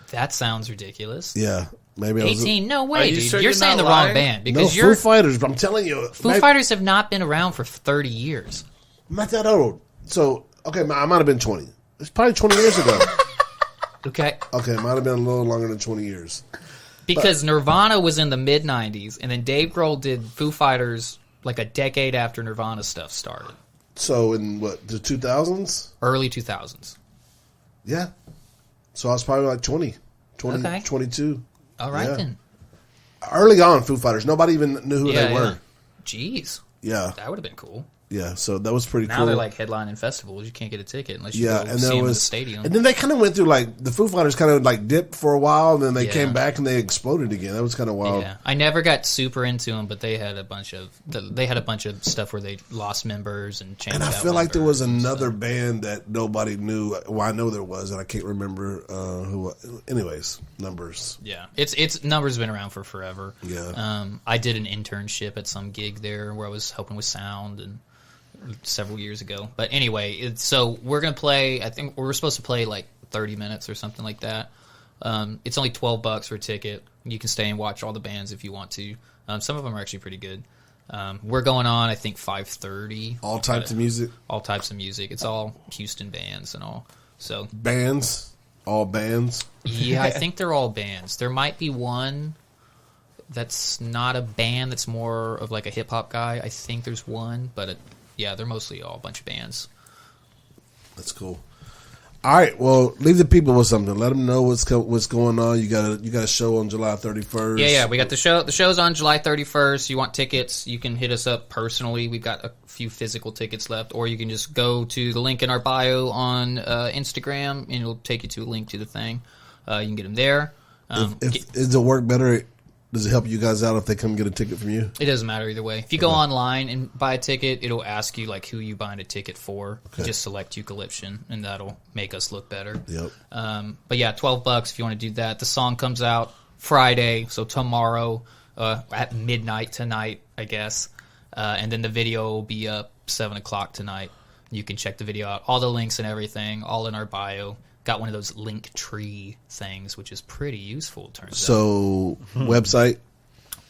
That sounds ridiculous. Yeah, maybe I was 18? No way, you dude. sure You're you're saying not the wrong lying? band. No, Because Foo Fighters, but I'm telling you. Foo Fighters have not been around for 30 years. I'm not that old. So, okay, I might have been 20. It's probably 20 years ago. Okay? Okay, it might have been a little longer than 20 years. Because Nirvana was in the mid-90s, and then Dave Grohl did Foo Fighters like a decade after Nirvana stuff started. So, in what, the 2000s? Early 2000s. Yeah. So, I was probably like 20, Okay. 22. All right, Yeah. then. Early on, Foo Fighters. Nobody even knew who they were. Jeez. Yeah. That would have been cool. Yeah, so that was pretty Now cool. they're like headlining festivals. You can't get a ticket unless you Yeah, go and see there them in the was, stadium. and then they kind of went through like the Foo Fighters kind of like dipped for a while, and then they Yeah. came back and they exploded again. That was kind of wild. Yeah, I never got super into them, but they had a bunch of stuff where they lost members and changed. And I out feel like there was members and another stuff. band that nobody knew. Well, I know there was, and I can't remember who. Anyways, Numbers. Yeah, it's Numbers been around for forever. Yeah. I did an internship at some gig there where I was helping with sound and several years ago. But anyway, so we're gonna play. I think we're supposed to play like 30 minutes or something like that. It's only $12 for a ticket. You can stay and watch all the bands if you want to. Some of them are actually pretty good. We're going on, I think, 5:30. All types of music. All types of music. It's all Houston bands and all. So Bands. All bands. yeah, I think they're all bands. There might be one that's not a band. That's more of like a hip hop guy. I think there's one, but yeah, they're mostly all a bunch of bands. That's cool. All right, well, leave the people with something. Let them know what's going on. You got a show on July 31st. Yeah, we got the show. The show's on July 31st. You want tickets? You can hit us up personally. We've got a few physical tickets left, or you can just go to the link in our bio on Instagram, and it'll take you to a link to the thing. You can get them there. Does it work better? Does it help you guys out if they come get a ticket from you? It doesn't matter either way. If you go online and buy a ticket, it'll ask you like who you buying a ticket for. Okay. Just select EUCALYPTION, and that'll make us look better. Yep. But yeah, $12 if you want to do that. The song comes out Friday, so tomorrow at midnight tonight, I guess. And then the video will be up 7 o'clock tonight. You can check the video out. All the links and everything, all in our bio. Got one of those link tree things, which is pretty useful, it turns out. So, website?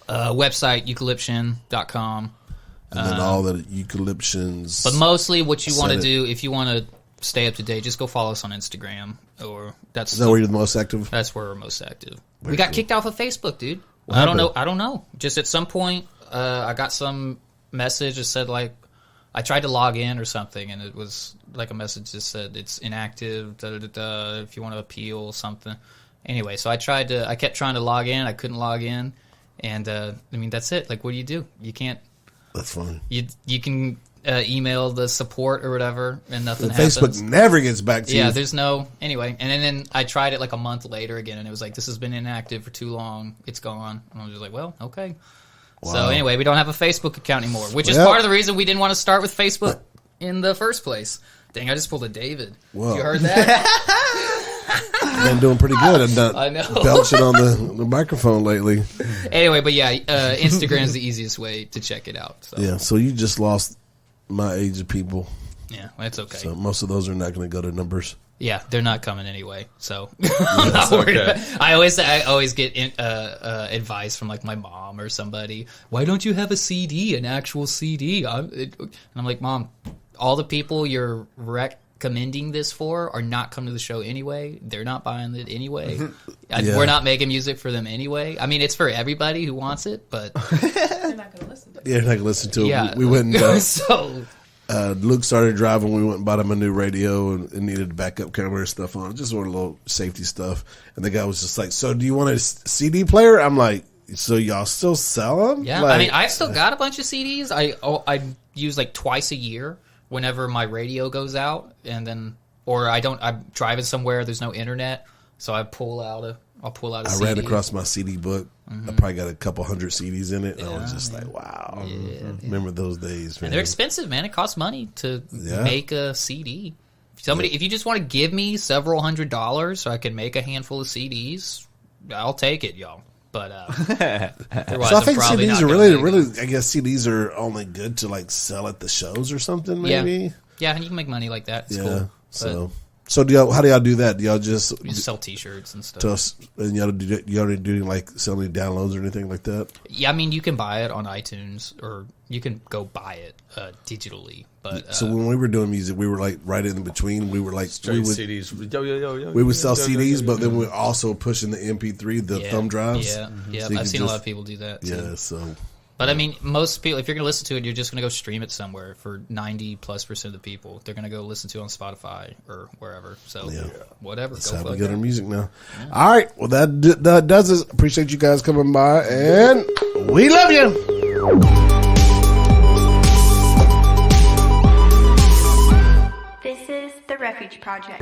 Website, eucalyption.com. And then all the Eucalyptions. But mostly what you want to Set it. do, if you want to stay up to date, just go follow us on Instagram. Or Is that where you're the most active? That's where we're most active. Very We got cool. kicked off of Facebook, dude. What I don't happened? know. Just at some point, I got some message that said like I tried to log in or something, and it was like a message that said it's inactive. If you want to appeal something. Anyway, so I kept trying to log in. I couldn't log in, and I mean that's it. Like, what do? You can't. That's funny. You can email the support or whatever, and nothing Facebook happens. never gets back to you. Yeah, there's no... Anyway, and then I tried it like a month later again, and it was like, this has been inactive for too long. It's gone. And I was just like, well, okay. Wow. So anyway, we don't have a Facebook account anymore, which is Well- part of the reason we didn't want to start with Facebook in the first place. Dang, I just pulled a David. Whoa. You heard that? Been doing pretty good. I'm not I know. belching on the microphone lately. Anyway, but yeah, Instagram is the easiest way to check it out. So Yeah, so you just lost my age of people. yeah, well, it's okay. So most of those are not going to go to Numbers. Yeah, they're not coming anyway, so I'm not worried. okay. I always get advice from like my mom or somebody. Why don't you have a CD, an actual CD? And I'm like, Mom, all the people you're recommending this for are not coming to the show anyway. They're not buying it anyway. Yeah. We're not making music for them anyway. I mean, it's for everybody who wants it, but They're not going to listen to it. Yeah, you're not going to listen to it. yeah, We went and, so. Luke started driving. We went and bought him a new radio and needed backup camera stuff on it. Just wanted a little safety stuff. And the guy was just like, so do you want a CD player? I'm like, so y'all still sell them? Yeah, Like, I mean, I've still got a bunch of CDs. I use like twice a year whenever my radio goes out, and then I'm driving somewhere, there's no internet, so I'll pull out a I CD. ran across my CD book. I probably got a couple hundred CDs in it. And I was just like, wow. Remember those days, man. And they're expensive, man. It costs money to Yeah. make a CD. If you just want to give me several $100s so I can make a handful of CDs, I'll take it, y'all. But otherwise, So I think I'm probably CDs not are gonna really, make really. them. I guess CDs are only good to like sell at the shows or something. Maybe. Yeah, and you can make money like that. It's cool. So how do y'all do that? Do y'all just You just sell T-shirts and stuff. and you already do like selling downloads or anything like that? Yeah, I mean, you can buy it on iTunes, or you can go buy it digitally. But So when we were doing music, we were like right in between. We were like Straight CDs. we would sell CDs, but then we're also pushing the MP3, the thumb drives. Yeah, yeah. So you I've could seen a lot just- of people do that. Too. Yeah, so But I mean, most people, if you're going to listen to it, you're just going to go stream it somewhere. For 90+% of the people, they're going to go listen to it on Spotify or wherever. So whatever. that's go how fuck we get it. our music now. All right, well that does it. Appreciate you guys coming by, and we love you. This is the Refuge Project.